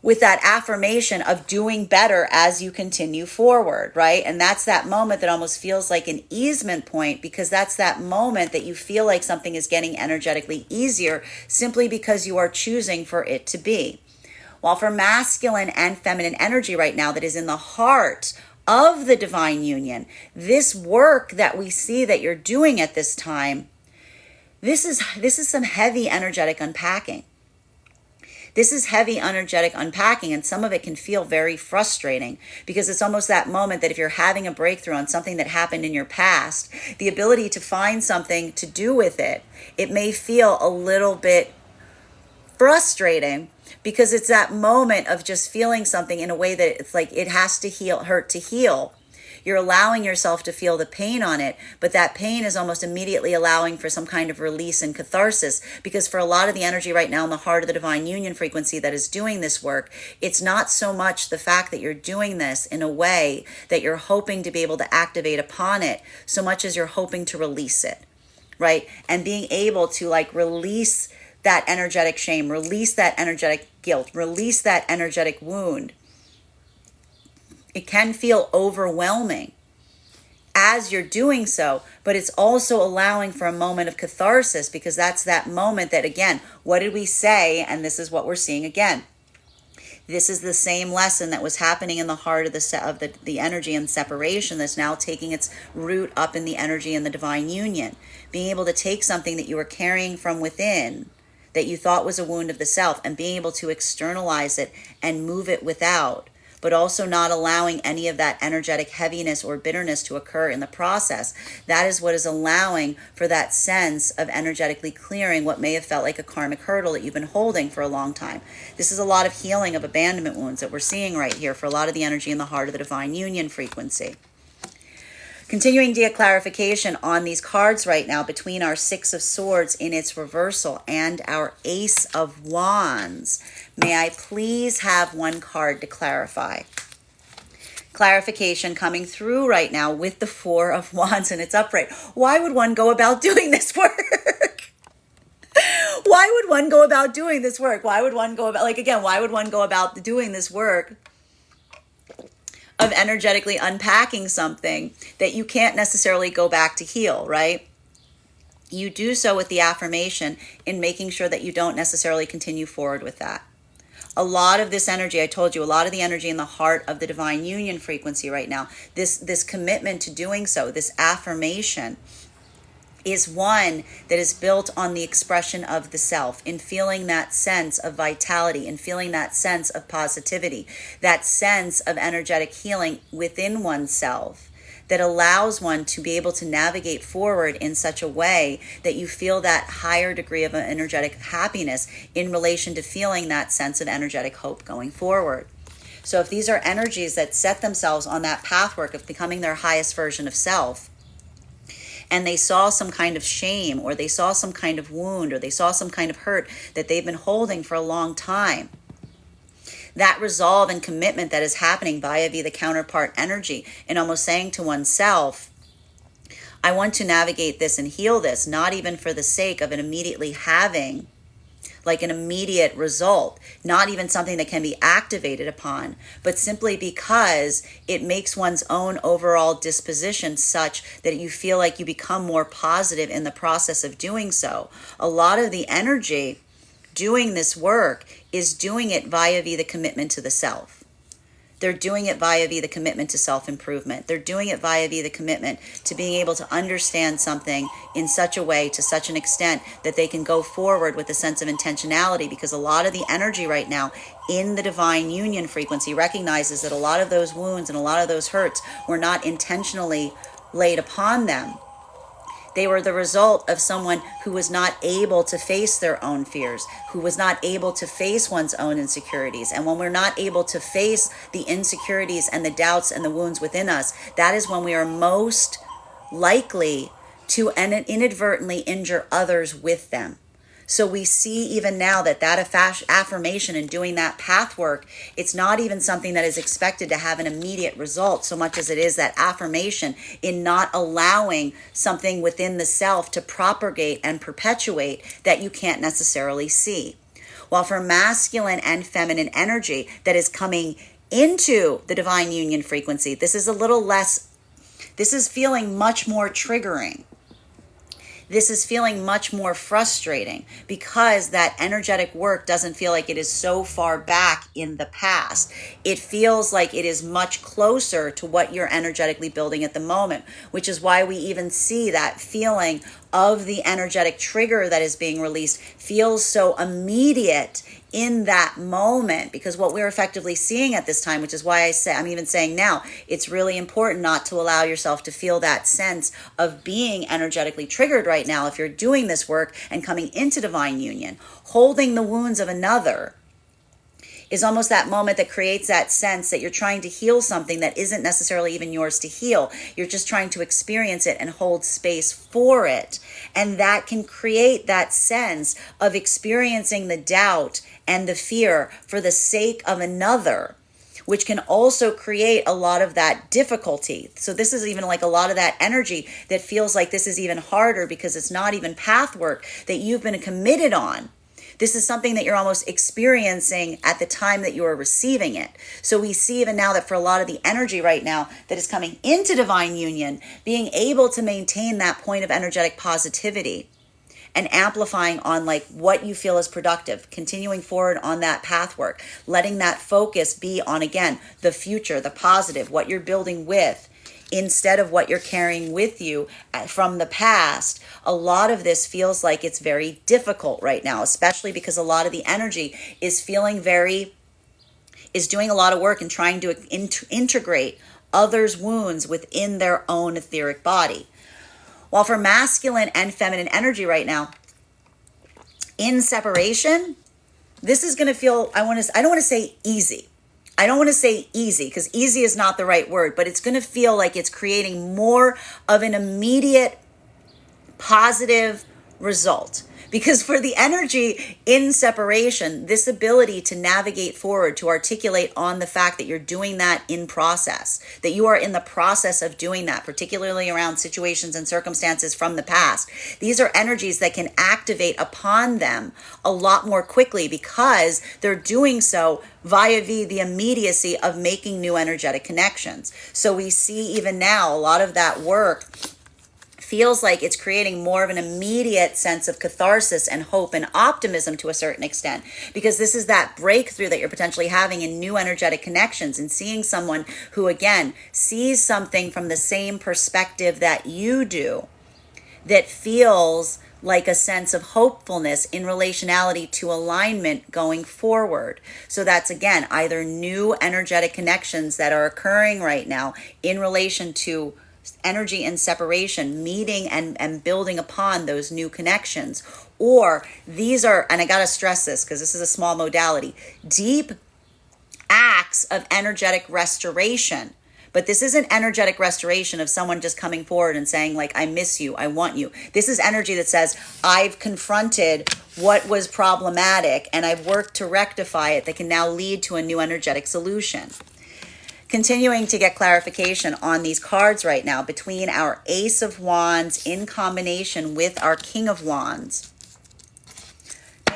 with that affirmation of doing better as you continue forward, right? And that's that moment that almost feels like an easement point, because that's that moment that you feel like something is getting energetically easier simply because you are choosing for it to be. While for masculine and feminine energy right now that is in the heart of the divine union, this work that we see that you're doing at this time, this is some heavy energetic unpacking. This is heavy energetic unpacking, and some of it can feel very frustrating, because it's almost that moment that if you're having a breakthrough on something that happened in your past, the ability to find something to do with it, it may feel a little bit frustrating, because it's that moment of just feeling something in a way that it's like it has to hurt to heal. You're allowing yourself to feel the pain on it, but that pain is almost immediately allowing for some kind of release and catharsis, because for a lot of the energy right now in the heart of the divine union frequency that is doing this work, it's not so much the fact that you're doing this in a way that you're hoping to be able to activate upon it, so much as you're hoping to release it, right? And being able to release that energetic shame, release that energetic guilt, release that energetic wound. It can feel overwhelming as you're doing so, but it's also allowing for a moment of catharsis, because that's that moment that, again, what did we say? And this is what we're seeing again. This is the same lesson that was happening in the heart of the energy and separation that's now taking its root up in the energy and the divine union. Being able to take something that you were carrying from within that you thought was a wound of the self, and being able to externalize it and move it without, but also not allowing any of that energetic heaviness or bitterness to occur in the process. That is what is allowing for that sense of energetically clearing what may have felt like a karmic hurdle that you've been holding for a long time. This is a lot of healing of abandonment wounds that we're seeing right here for a lot of the energy in the heart of the divine union frequency. Continuing to get clarification on these cards right now between our Six of Swords in its reversal and our Ace of Wands. May I please have one card to clarify? Clarification coming through right now with the Four of Wands in its upright. Why would one go about doing this work? Why would one go about doing this work? Why would one go about, why would one go about doing this work of energetically unpacking something that you can't necessarily go back to heal, right? You do so with the affirmation in making sure that you don't necessarily continue forward with that. A lot of this energy, I told you, a lot of the energy in the heart of the divine union frequency right now, this commitment to doing so, this affirmation, is one that is built on the expression of the self, in feeling that sense of vitality, in feeling that sense of positivity, that sense of energetic healing within oneself that allows one to be able to navigate forward in such a way that you feel that higher degree of energetic happiness in relation to feeling that sense of energetic hope going forward. So if these are energies that set themselves on that pathwork of becoming their highest version of self, and they saw some kind of shame, or they saw some kind of wound, or they saw some kind of hurt that they've been holding for a long time, that resolve and commitment that is happening via the counterpart energy, and almost saying to oneself, I want to navigate this and heal this, not even for the sake of it immediately having like an immediate result, not even something that can be activated upon, but simply because it makes one's own overall disposition such that you feel like you become more positive in the process of doing so. A lot of the energy doing this work is doing it via the commitment to the self. They're doing it via the commitment to self-improvement. They're doing it via the commitment to being able to understand something in such a way, to such an extent, that they can go forward with a sense of intentionality, because a lot of the energy right now in the divine union frequency recognizes that a lot of those wounds and a lot of those hurts were not intentionally laid upon them. They were the result of someone who was not able to face their own fears, who was not able to face one's own insecurities. And when we're not able to face the insecurities and the doubts and the wounds within us, that is when we are most likely to inadvertently injure others with them. So we see even now that affirmation and doing that path work, it's not even something that is expected to have an immediate result so much as it is that affirmation in not allowing something within the self to propagate and perpetuate that you can't necessarily see. While for masculine and feminine energy that is coming into the divine union frequency, this is feeling much more triggering. This is feeling much more frustrating because that energetic work doesn't feel like it is so far back in the past. It feels like it is much closer to what you're energetically building at the moment, which is why we even see that feeling of the energetic trigger that is being released feels so immediate in that moment, because what we're effectively seeing at this time, which is why I'm even saying now, it's really important not to allow yourself to feel that sense of being energetically triggered right now if you're doing this work and coming into divine union. Holding the wounds of another is almost that moment that creates that sense that you're trying to heal something that isn't necessarily even yours to heal. You're just trying to experience it and hold space for it. And that can create that sense of experiencing the doubt and the fear for the sake of another, which can also create a lot of that difficulty. So this is even like a lot of that energy that feels like this is even harder because it's not even path work that you've been committed on. This is something that you're almost experiencing at the time that you are receiving it. So we see even now that for a lot of the energy right now that is coming into divine union, being able to maintain that point of energetic positivity and amplifying on like what you feel is productive, continuing forward on that path work, letting that focus be on, again, the future, the positive, what you're building with, instead of what you're carrying with you from the past. A lot of this feels like it's very difficult right now, especially because a lot of the energy is doing a lot of work and trying to integrate others' wounds within their own etheric body. While for masculine and feminine energy right now, in separation, this is going to feel, I don't want to say easy. I don't want to say easy because easy is not the right word, but it's going to feel like it's creating more of an immediate positive result. Because for the energy in separation, this ability to navigate forward, to articulate on the fact that you're doing that in process, that you are in the process of doing that, particularly around situations and circumstances from the past. These are energies that can activate upon them a lot more quickly because they're doing so via the immediacy of making new energetic connections. So we see even now a lot of that work feels like it's creating more of an immediate sense of catharsis and hope and optimism to a certain extent, because this is that breakthrough that you're potentially having in new energetic connections and seeing someone who, again, sees something from the same perspective that you do, that feels like a sense of hopefulness in relationality to alignment going forward. So that's, again, either new energetic connections that are occurring right now in relation to energy and separation, meeting and building upon those new connections. Or these are, and I got to stress this because this is a small modality, deep acts of energetic restoration. But this isn't energetic restoration of someone just coming forward and saying like, I miss you, I want you. This is energy that says, I've confronted what was problematic and I've worked to rectify it that can now lead to a new energetic solution. Continuing to get clarification on these cards right now between our Ace of Wands in combination with our King of Wands.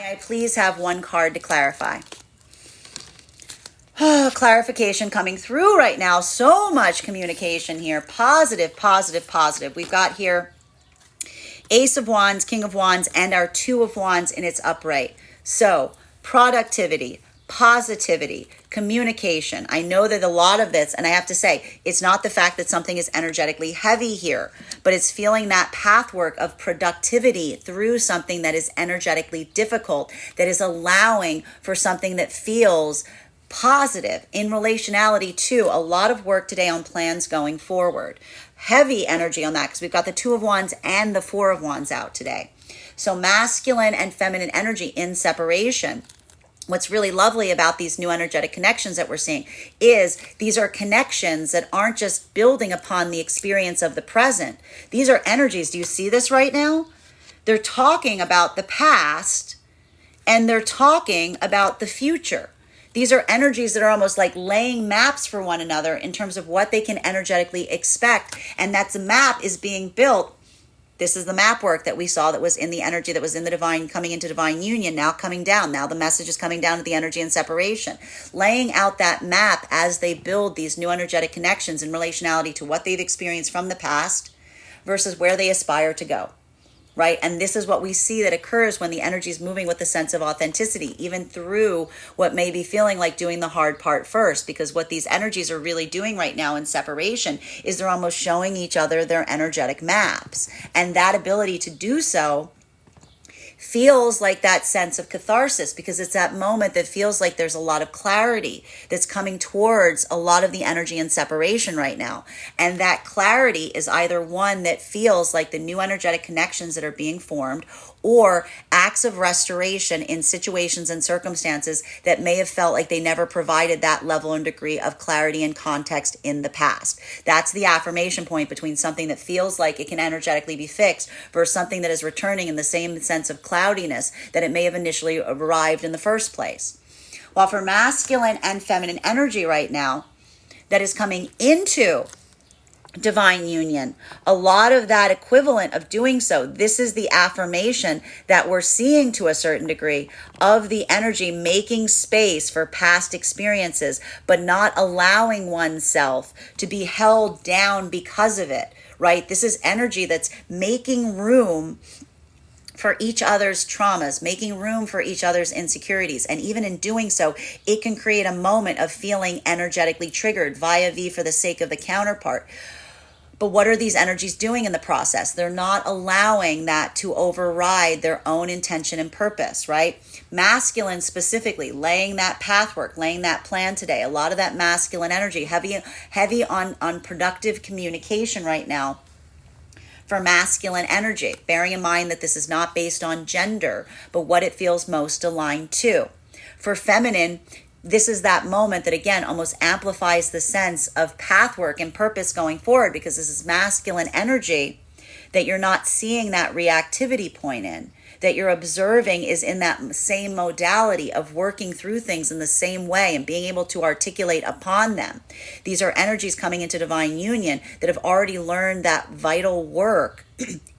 May I please have one card to clarify? Clarification coming through right now. So much communication here. Positive, positive, positive. We've got here Ace of Wands, King of Wands, and our Two of Wands in its upright. So productivity, positivity, communication. I know that a lot of this, and I have to say, it's not the fact that something is energetically heavy here, but it's feeling that pathwork of productivity through something that is energetically difficult, that is allowing for something that feels positive in relationality to a lot of work today on plans going forward. Heavy energy on that because we've got the Two of Wands and the Four of Wands out today. So masculine and feminine energy in separation. What's really lovely about these new energetic connections that we're seeing is these are connections that aren't just building upon the experience of the present. These are energies. Do you see this right now? They're talking about the past and they're talking about the future. These are energies that are almost like laying maps for one another in terms of what they can energetically expect. And that's a map is being built. This is the map work that we saw that was in the energy that was in the divine, coming into divine union, now coming down. Now the message is coming down to the energy and separation. Laying out that map as they build these new energetic connections in relationality to what they've experienced from the past versus where they aspire to go. Right? And this is what we see that occurs when the energy is moving with a sense of authenticity, even through what may be feeling like doing the hard part first, because what these energies are really doing right now in separation is they're almost showing each other their energetic maps. And that ability to do so feels like that sense of catharsis because it's that moment that feels like there's a lot of clarity that's coming towards a lot of the energy and separation right now. And that clarity is either one that feels like the new energetic connections that are being formed or acts of restoration in situations and circumstances that may have felt like they never provided that level and degree of clarity and context in the past. That's the affirmation point between something that feels like it can energetically be fixed versus something that is returning in the same sense of cloudiness that it may have initially arrived in the first place. While for masculine and feminine energy right now that is coming into divine union, a lot of that equivalent of doing so, this is the affirmation that we're seeing to a certain degree of the energy making space for past experiences, but not allowing oneself to be held down because of it, right? This is energy that's making room for each other's traumas, making room for each other's insecurities. And even in doing so, it can create a moment of feeling energetically triggered via V for the sake of the counterpart. But what are these energies doing in the process? They're not allowing that to override their own intention and purpose, right? Masculine specifically, laying that pathwork, laying that plan today. A lot of that masculine energy, heavy on productive communication right now for masculine energy, bearing in mind that this is not based on gender, but what it feels most aligned to. For feminine, this is that moment that, again, almost amplifies the sense of pathwork and purpose going forward because this is masculine energy that you're not seeing that reactivity point in, that you're observing is in that same modality of working through things in the same way and being able to articulate upon them. These are energies coming into divine union that have already learned that vital work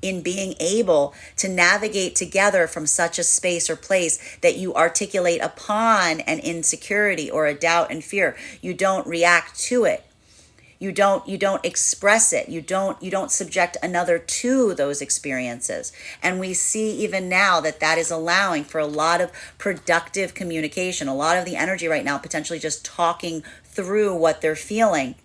in being able to navigate together from such a space or place that you articulate upon an insecurity or a doubt and fear. You don't react to it. You don't express it. You don't subject another to those experiences. And we see even now that is allowing for a lot of productive communication, a lot of the energy right now potentially just talking through what they're feeling.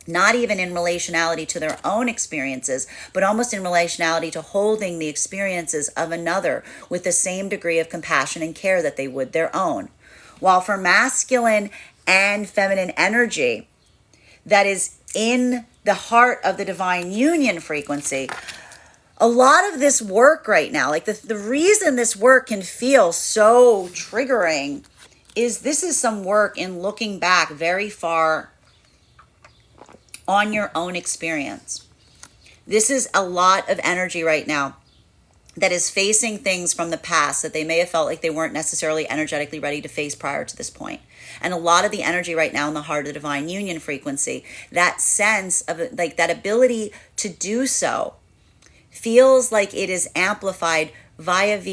Not even in relationality to their own experiences, but almost in relationality to holding the experiences of another with the same degree of compassion and care that they would their own. While for masculine and feminine energy that is in the heart of the divine union frequency, a lot of this work right now, like the reason this work can feel so triggering is this is some work in looking back very far on your own experience. This is a lot of energy right now that is facing things from the past that they may have felt like they weren't necessarily energetically ready to face prior to this point. And a lot of the energy right now in the heart of the divine union frequency, that sense of like that ability to do so feels like it is amplified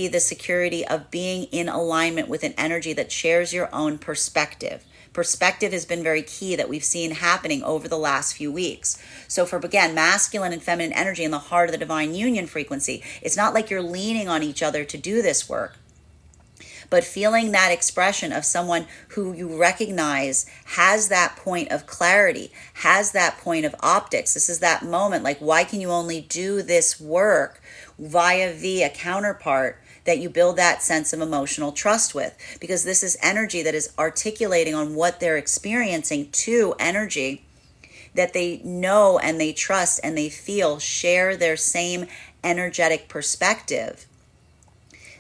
the security of being in alignment with an energy that shares your own perspective. Perspective has been very key that we've seen happening over the last few weeks. So for, again, masculine and feminine energy in the heart of the divine union frequency, it's not like you're leaning on each other to do this work, but feeling that expression of someone who you recognize has that point of clarity, has that point of optics. This is that moment, like, why can you only do this work via a counterpart that you build that sense of emotional trust with? Because this is energy that is articulating on what they're experiencing to energy that they know and they trust and they feel share their same energetic perspective,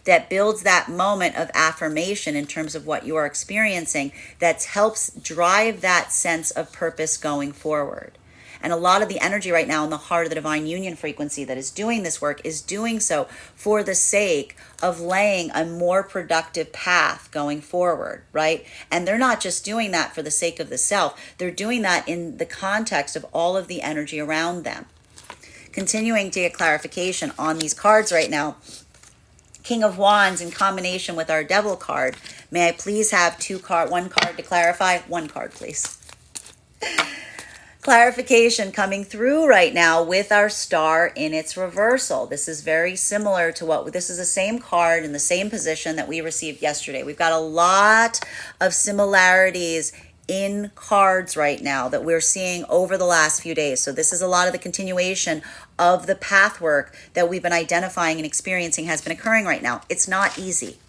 that builds that moment of affirmation in terms of what you are experiencing, that helps drive that sense of purpose going forward. And a lot of the energy right now in the heart of the divine union frequency that is doing this work is doing so for the sake of laying a more productive path going forward, right? And they're not just doing that for the sake of the self, they're doing that in the context of all of the energy around them. Continuing to get clarification on these cards right now, King of Wands in combination with our Devil card. May I please have one card to clarify? One card, please. Clarification coming through right now with our star in its reversal. This is very similar to this is the same card in the same position that we received yesterday. We've got a lot of similarities in cards right now that we're seeing over the last few days. So this is a lot of the continuation of the path work that we've been identifying and experiencing has been occurring right now. It's not easy.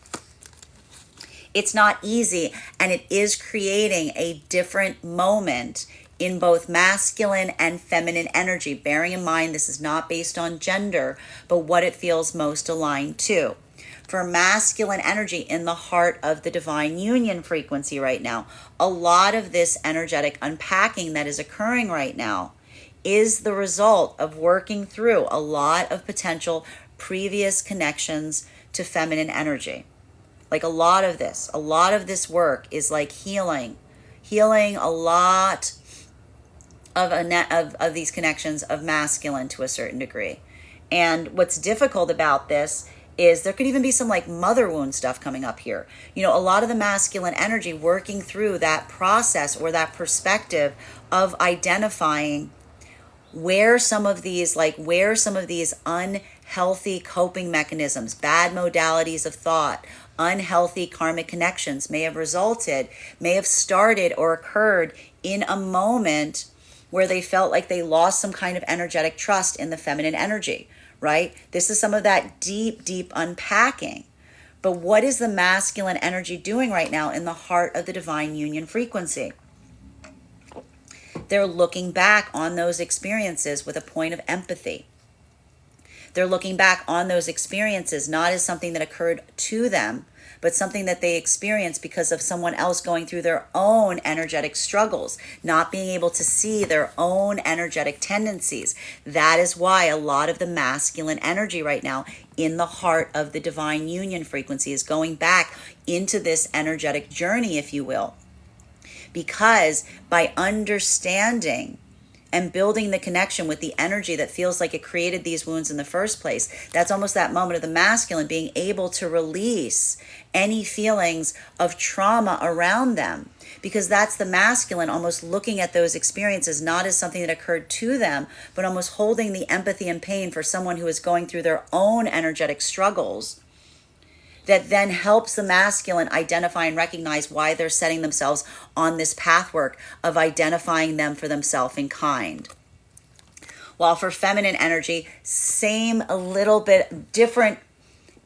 It's not easy, and it is creating a different moment in both masculine and feminine energy. Bearing in mind, this is not based on gender, but what it feels most aligned to. For masculine energy in the heart of the divine union frequency right now, a lot of this energetic unpacking that is occurring right now is the result of working through a lot of potential previous connections to feminine energy. Like a lot of this work is like healing a lot of these connections of masculine to a certain degree. And what's difficult about this is there could even be some like mother wound stuff coming up here. You know, a lot of the masculine energy working through that process or that perspective of identifying where some of these unhealthy coping mechanisms, bad modalities of thought, unhealthy karmic connections may have started or occurred in a moment where they felt like they lost some kind of energetic trust in the feminine energy, right? This is some of that deep, deep unpacking. But what is the masculine energy doing right now in the heart of the divine union frequency? They're looking back on those experiences with a point of empathy. They're looking back on those experiences not as something that occurred to them, but something that they experienced because of someone else going through their own energetic struggles, not being able to see their own energetic tendencies. That is why a lot of the masculine energy right now in the heart of the divine union frequency is going back into this energetic journey, if you will. Because by understanding and building the connection with the energy that feels like it created these wounds in the first place, that's almost that moment of the masculine being able to release any feelings of trauma around them. Because that's the masculine almost looking at those experiences not as something that occurred to them, but almost holding the empathy and pain for someone who is going through their own energetic struggles. That then helps the masculine identify and recognize why they're setting themselves on this pathwork of identifying them for themselves in kind. While for feminine energy, same, a little bit different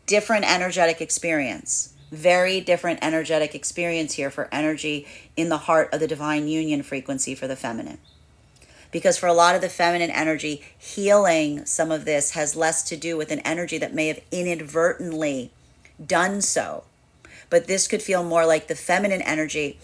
energetic experience. Very different energetic experience here for energy in the heart of the divine union frequency for the feminine. Because for a lot of the feminine energy, healing some of this has less to do with an energy that may have inadvertently done so. But this could feel more like the feminine energy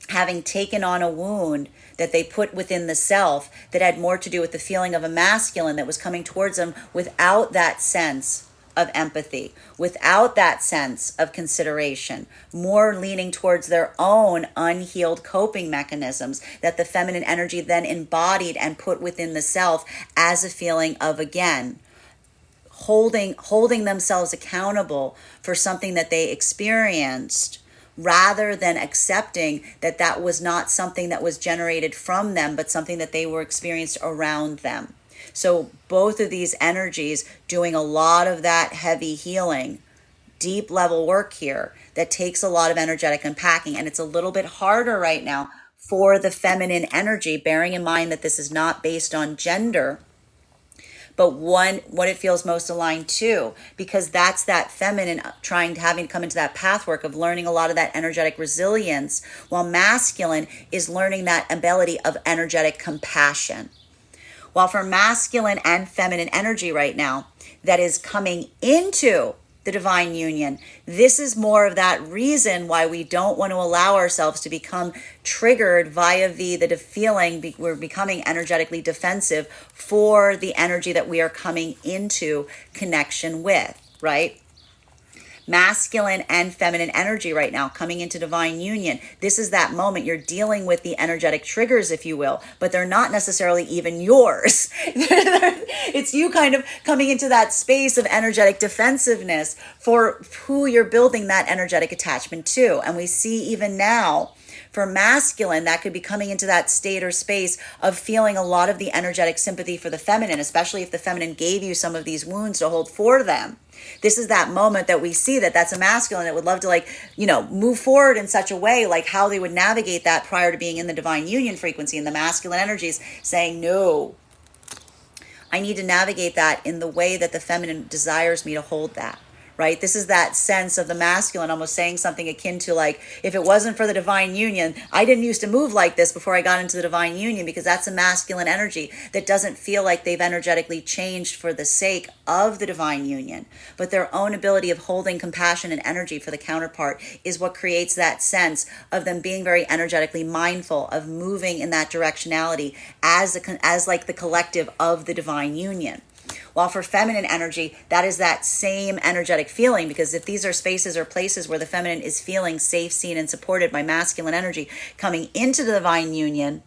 having taken on a wound that they put within the self that had more to do with the feeling of a masculine that was coming towards them without that sense of empathy, without that sense of consideration, more leaning towards their own unhealed coping mechanisms that the feminine energy then embodied and put within the self as a feeling of, again, holding themselves accountable for something that they experienced, rather than accepting that that was not something that was generated from them, but something that they were experienced around them. So both of these energies doing a lot of that heavy healing, deep level work here that takes a lot of energetic unpacking. And it's a little bit harder right now for the feminine energy, bearing in mind that this is not based on gender, but what it feels most aligned to, because that's that feminine having to come into that pathwork of learning a lot of that energetic resilience, while masculine is learning that ability of energetic compassion. While for masculine and feminine energy right now that is coming into the divine union, this is more of that reason why we don't want to allow ourselves to become triggered via the feeling we're becoming energetically defensive for the energy that we are coming into connection with, right? Masculine and feminine energy right now coming into divine union. This is that moment you're dealing with the energetic triggers, if you will, but they're not necessarily even yours. It's you kind of coming into that space of energetic defensiveness for who you're building that energetic attachment to. And we see even now for masculine, that could be coming into that state or space of feeling a lot of the energetic sympathy for the feminine, especially if the feminine gave you some of these wounds to hold for them. This is that moment that we see that's a masculine that would love to move forward in such a way, like how they would navigate that prior to being in the divine union frequency, and the masculine energies saying, no, I need to navigate that in the way that the feminine desires me to hold that. Right? This is that sense of the masculine almost saying something akin to like, if it wasn't for the divine union, I didn't used to move like this before I got into the divine union, because that's a masculine energy that doesn't feel like they've energetically changed for the sake of the divine union. But their own ability of holding compassion and energy for the counterpart is what creates that sense of them being very energetically mindful of moving in that directionality as like the collective of the divine union. While for feminine energy, that is that same energetic feeling, because if these are spaces or places where the feminine is feeling safe, seen, and supported by masculine energy coming into the divine union,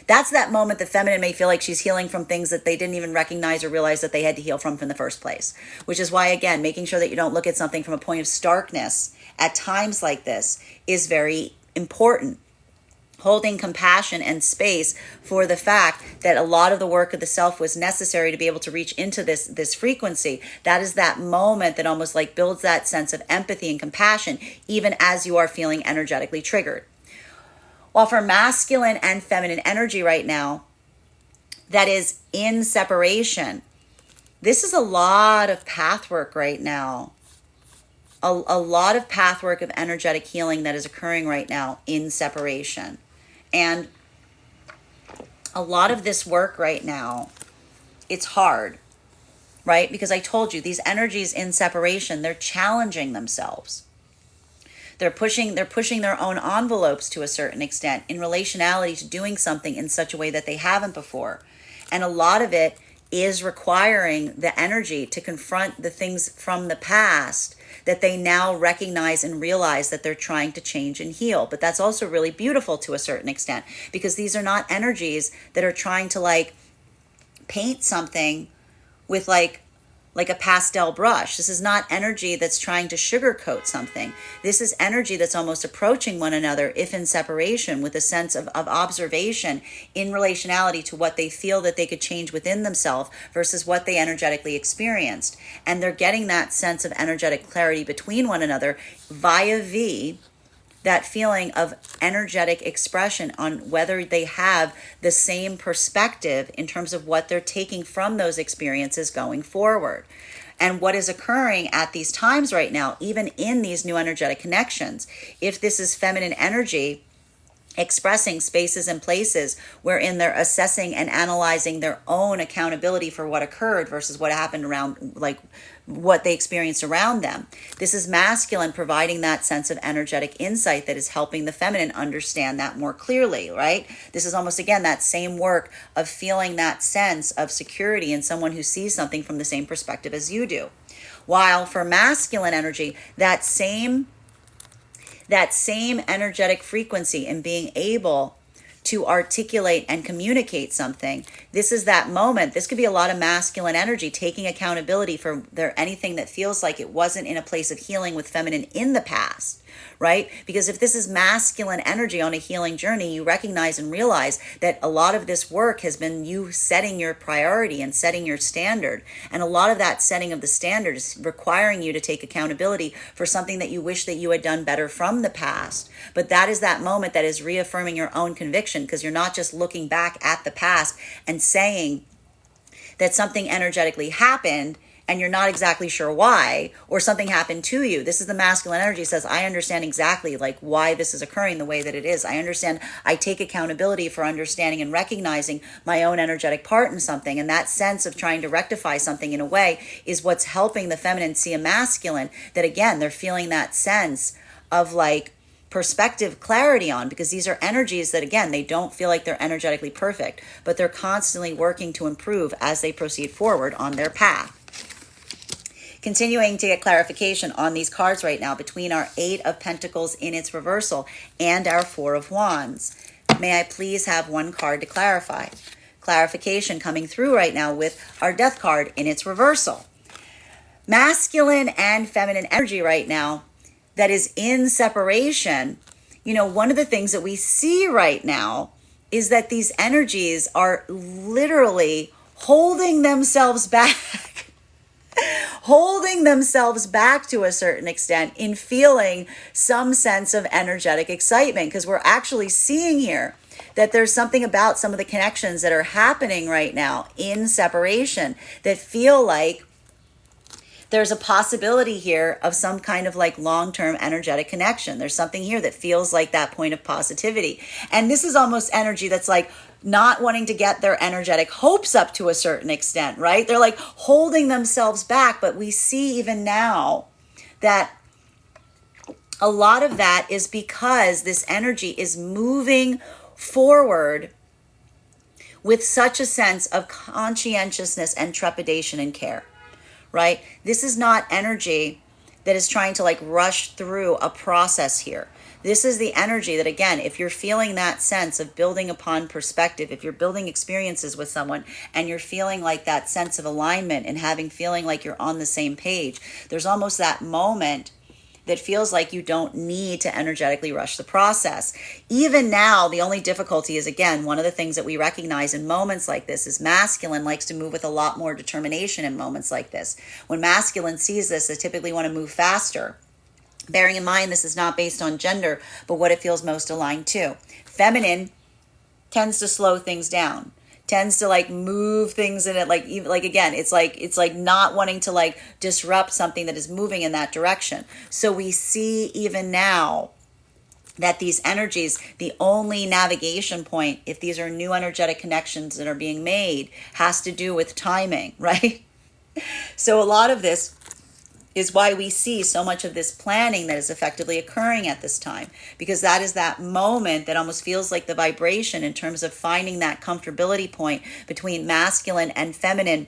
that's that moment the feminine may feel like she's healing from things that they didn't even recognize or realize that they had to heal from the first place. Which is why, again, making sure that you don't look at something from a point of starkness at times like this is very important. Holding compassion and space for the fact that a lot of the work of the self was necessary to be able to reach into this frequency. That is that moment that almost like builds that sense of empathy and compassion, even as you are feeling energetically triggered. While for masculine and feminine energy right now, that is in separation, this is a lot of path work right now. A lot of path work of energetic healing that is occurring right now in separation. And a lot of this work right now, it's hard, right? Because I told you, these energies in separation, they're challenging themselves. They're pushing their own envelopes to a certain extent in relationality to doing something in such a way that they haven't before. And a lot of it is requiring the energy to confront the things from the past that they now recognize and realize that they're trying to change and heal. But that's also really beautiful to a certain extent, because these are not energies that are trying to like paint something with like a pastel brush. This is not energy that's trying to sugarcoat something. This is energy that's almost approaching one another, if in separation, with a sense of observation in relationality to what they feel that they could change within themselves versus what they energetically experienced. And they're getting that sense of energetic clarity between one another via that feeling of energetic expression on whether they have the same perspective in terms of what they're taking from those experiences going forward. And what is occurring at these times right now, even in these new energetic connections, if this is feminine energy expressing spaces and places wherein they're assessing and analyzing their own accountability for what occurred versus what happened around, like what they experienced around them. This is masculine providing that sense of energetic insight that is helping the feminine understand that more clearly, right? This is almost, again, that same work of feeling that sense of security in someone who sees something from the same perspective as you do. While for masculine energy, that same energetic frequency and being able to articulate and communicate something. This is that moment. This could be a lot of masculine energy, taking accountability for anything that feels like it wasn't in a place of healing with feminine in the past, right? Because if this is masculine energy on a healing journey, you recognize and realize that a lot of this work has been you setting your priority and setting your standard. And a lot of that setting of the standard is requiring you to take accountability for something that you wish that you had done better from the past. But that is that moment that is reaffirming your own conviction, because you're not just looking back at the past and saying that something energetically happened and you're not exactly sure why, or something happened to you. This is the masculine energy, says, I understand exactly like why this is occurring the way that it is. I understand. I take accountability for understanding and recognizing my own energetic part in something. And that sense of trying to rectify something in a way is what's helping the feminine see a masculine that, again, they're feeling that sense of like perspective clarity on, because these are energies that, again, they don't feel like they're energetically perfect, but they're constantly working to improve as they proceed forward on their path. Continuing to get clarification on these cards right now between our Eight of Pentacles in its reversal and our Four of Wands. May I please have one card to clarify? Clarification coming through right now with our Death card in its reversal. Masculine and feminine energy right now that is in separation. You know, one of the things that we see right now is that these energies are literally holding themselves back. Holding themselves back to a certain extent in feeling some sense of energetic excitement, because we're actually seeing here that there's something about some of the connections that are happening right now in separation that feel like there's a possibility here of some kind of like long-term energetic connection. There's something here that feels like that point of positivity. And this is almost energy that's like not wanting to get their energetic hopes up to a certain extent, right? They're like holding themselves back, but we see even now that a lot of that is because this energy is moving forward with such a sense of conscientiousness and trepidation and care, right? This is not energy that is trying to like rush through a process here. This is the energy that, again, if you're feeling that sense of building upon perspective, if you're building experiences with someone and you're feeling like that sense of alignment and feeling like you're on the same page, there's almost that moment that feels like you don't need to energetically rush the process. Even now, the only difficulty is, again, one of the things that we recognize in moments like this is masculine likes to move with a lot more determination in moments like this. When masculine sees this, they typically want to move faster. Bearing in mind, this is not based on gender, but what it feels most aligned to. Feminine tends to slow things down, tends to like move things in it. Like, even like, again, it's like not wanting to like disrupt something that is moving in that direction. So we see even now that these energies, the only navigation point, if these are new energetic connections that are being made, has to do with timing, right? So a lot of this is why we see so much of this planning that is effectively occurring at this time, because that is that moment that almost feels like the vibration in terms of finding that comfortability point between masculine and feminine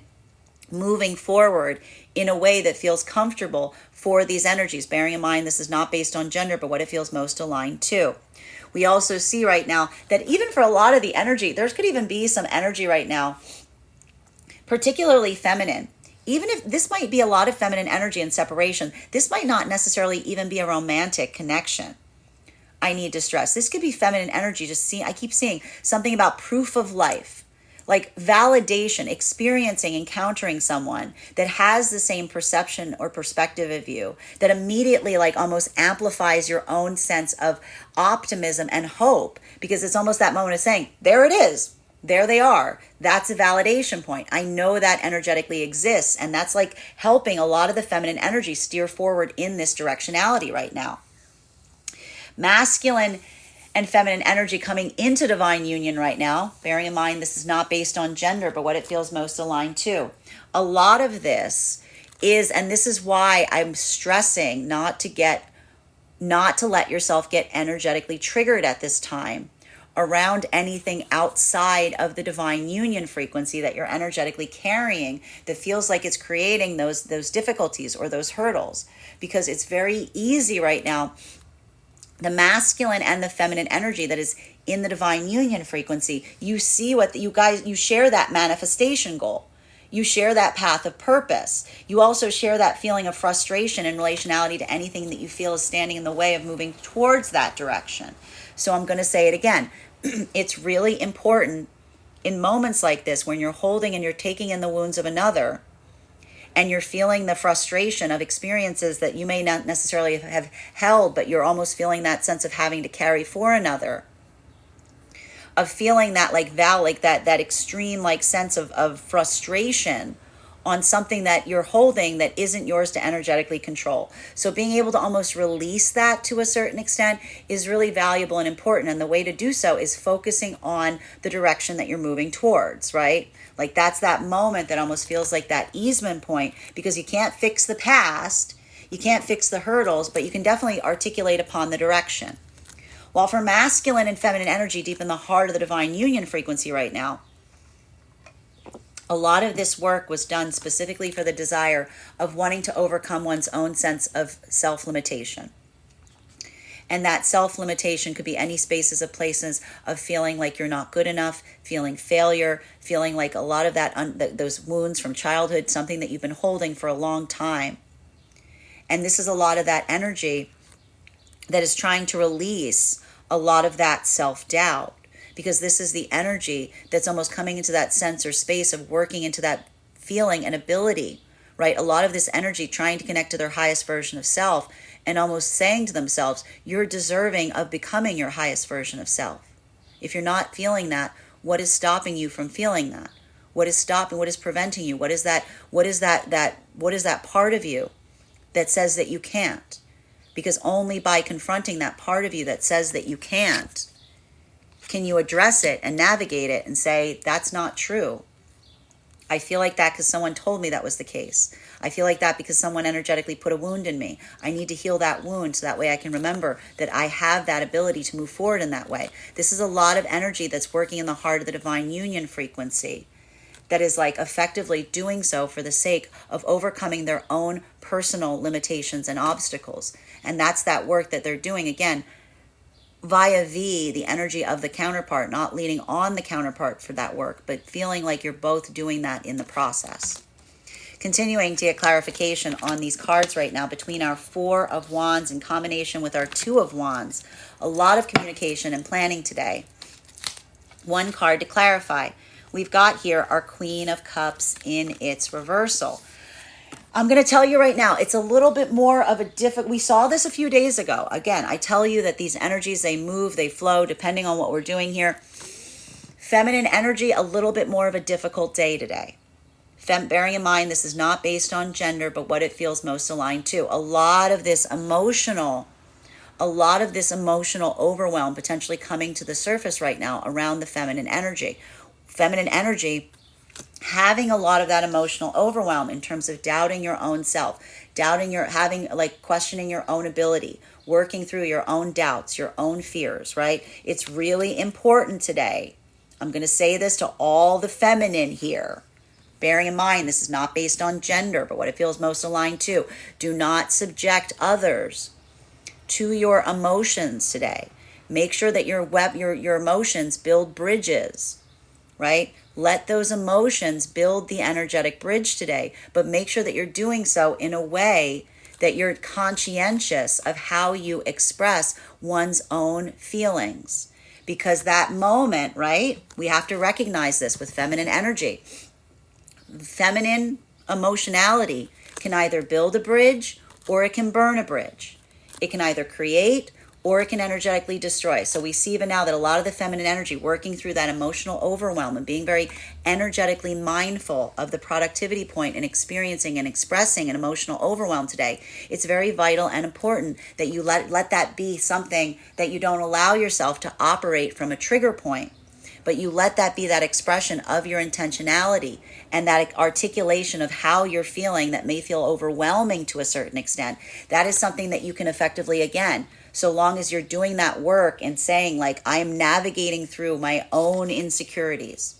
moving forward in a way that feels comfortable for these energies, bearing in mind this is not based on gender, but what it feels most aligned to. We also see right now that even for a lot of the energy, there could even be some energy right now, particularly feminine. Even if this might be a lot of feminine energy and separation, this might not necessarily even be a romantic connection. I need to stress. This could be feminine energy. I keep seeing something about proof of life, like validation, experiencing, encountering someone that has the same perception or perspective of you, that immediately like almost amplifies your own sense of optimism and hope, because it's almost that moment of saying, there it is. There they are. That's a validation point. I know that energetically exists. And that's like helping a lot of the feminine energy steer forward in this directionality right now. Masculine and feminine energy coming into divine union right now, bearing in mind this is not based on gender, but what it feels most aligned to. A lot of this is, and this is why I'm stressing not to let yourself get energetically triggered at this time around anything outside of the divine union frequency that you're energetically carrying that feels like it's creating those difficulties or those hurdles. Because it's very easy right now the masculine and the feminine energy that is in the divine union frequency, you see what you share that manifestation goal. You share that path of purpose. You also share that feeling of frustration in relationality to anything that you feel is standing in the way of moving towards that direction. So I'm going to say it again. It's really important in moments like this when you're holding and you're taking in the wounds of another, and you're feeling the frustration of experiences that you may not necessarily have held, but you're almost feeling that sense of having to carry for another, of feeling that that extreme sense of frustration on something that you're holding that isn't yours to energetically control. So being able to almost release that to a certain extent is really valuable and important. And the way to do so is focusing on the direction that you're moving towards, right? Like that's that moment that almost feels like that easement point, because you can't fix the past, you can't fix the hurdles, but you can definitely articulate upon the direction. While for masculine and feminine energy deep in the heart of the divine union frequency right now, a lot of this work was done specifically for the desire of wanting to overcome one's own sense of self-limitation. And that self-limitation could be any spaces of places of feeling like you're not good enough, feeling failure, feeling like a lot of those wounds from childhood, something that you've been holding for a long time. And this is a lot of that energy that is trying to release a lot of that self-doubt, because this is the energy that's almost coming into that sense or space of working into that feeling and ability, right? A lot of this energy trying to connect to their highest version of self and almost saying to themselves, you're deserving of becoming your highest version of self. If you're not feeling that, what is stopping you from feeling that? What is preventing you? What is that part of you that says that you can't? Because only by confronting that part of you that says that you can't, can you address it and navigate it and say, that's not true. I feel like that because someone told me that was the case. I feel like that because someone energetically put a wound in me. I need to heal that wound so that way I can remember that I have that ability to move forward in that way. This is a lot of energy that's working in the heart of the divine union frequency that is effectively doing so for the sake of overcoming their own personal limitations and obstacles. And that's that work that they're doing, again, via the energy of the counterpart, not leaning on the counterpart for that work, but feeling like you're both doing that in the process. Continuing to get clarification on these cards right now between our Four of Wands in combination with our Two of Wands. A lot of communication and planning today. One card to clarify. We've got here our Queen of Cups in its reversal. I'm going to tell you right now, it's a little bit more of a we saw this a few days ago. Again, I tell you that these energies, they move, they flow, depending on what we're doing here. Feminine energy, a little bit more of a difficult day today. Bearing in mind, this is not based on gender, but what it feels most aligned to. A lot of this emotional overwhelm potentially coming to the surface right now around the feminine energy. Feminine energy having a lot of that emotional overwhelm in terms of doubting your own self, questioning your own ability, working through your own doubts, your own fears, right? It's really important today. I'm going to say this to all the feminine here. Bearing in mind, this is not based on gender, but what it feels most aligned to. Do not subject others to your emotions today. Make sure that your emotions build bridges, right? Let those emotions build the energetic bridge today, but make sure that you're doing so in a way that you're conscientious of how you express one's own feelings. Because that moment, right? We have to recognize this with feminine energy. Feminine emotionality can either build a bridge or it can burn a bridge. It can either create or it can energetically destroy. So we see even now that a lot of the feminine energy working through that emotional overwhelm and being very energetically mindful of the productivity point and experiencing and expressing an emotional overwhelm today. It's very vital and important that you let that be something that you don't allow yourself to operate from a trigger point, but you let that be that expression of your intentionality and that articulation of how you're feeling that may feel overwhelming to a certain extent. That is something that you can effectively, again, so long as you're doing that work and saying, I am navigating through my own insecurities.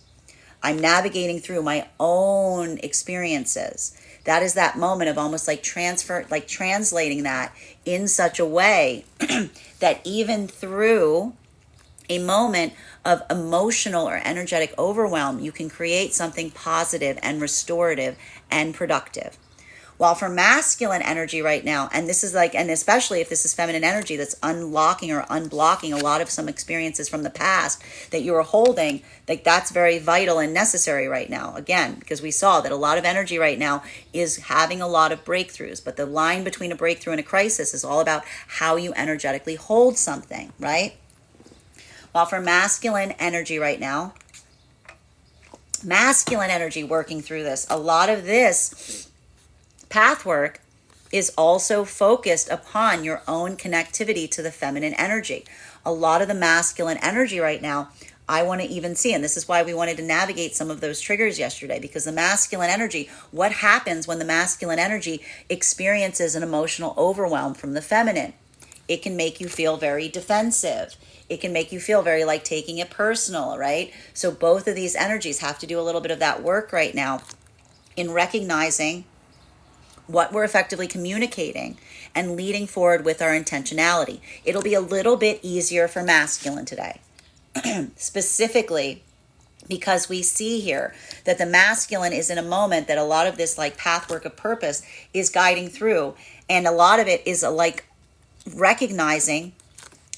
I'm navigating through my own experiences. That is that moment of almost like translating that in such a way that even through a moment of emotional or energetic overwhelm, you can create something positive and restorative and productive. While for masculine energy right now, and this is like, and especially if this is feminine energy that's unlocking or unblocking a lot of some experiences from the past that you were holding, like that's very vital and necessary right now. Again, because we saw that a lot of energy right now is having a lot of breakthroughs, but the line between a breakthrough and a crisis is all about how you energetically hold something, right? While for masculine energy right now, masculine energy working through this, a lot of this path work is also focused upon your own connectivity to the feminine energy. A lot of the masculine energy right now, I want to even see, and this is why we wanted to navigate some of those triggers yesterday, because the masculine energy, what happens when the masculine energy experiences an emotional overwhelm from the feminine? It can make you feel very defensive. It can make you feel very like taking it personal, right? So both of these energies have to do a little bit of that work right now in recognizing what we're effectively communicating and leading forward with our intentionality. It'll be a little bit easier for masculine today, specifically because we see here that the masculine is in a moment that a lot of this like pathwork of purpose is guiding through. And a lot of it is like recognizing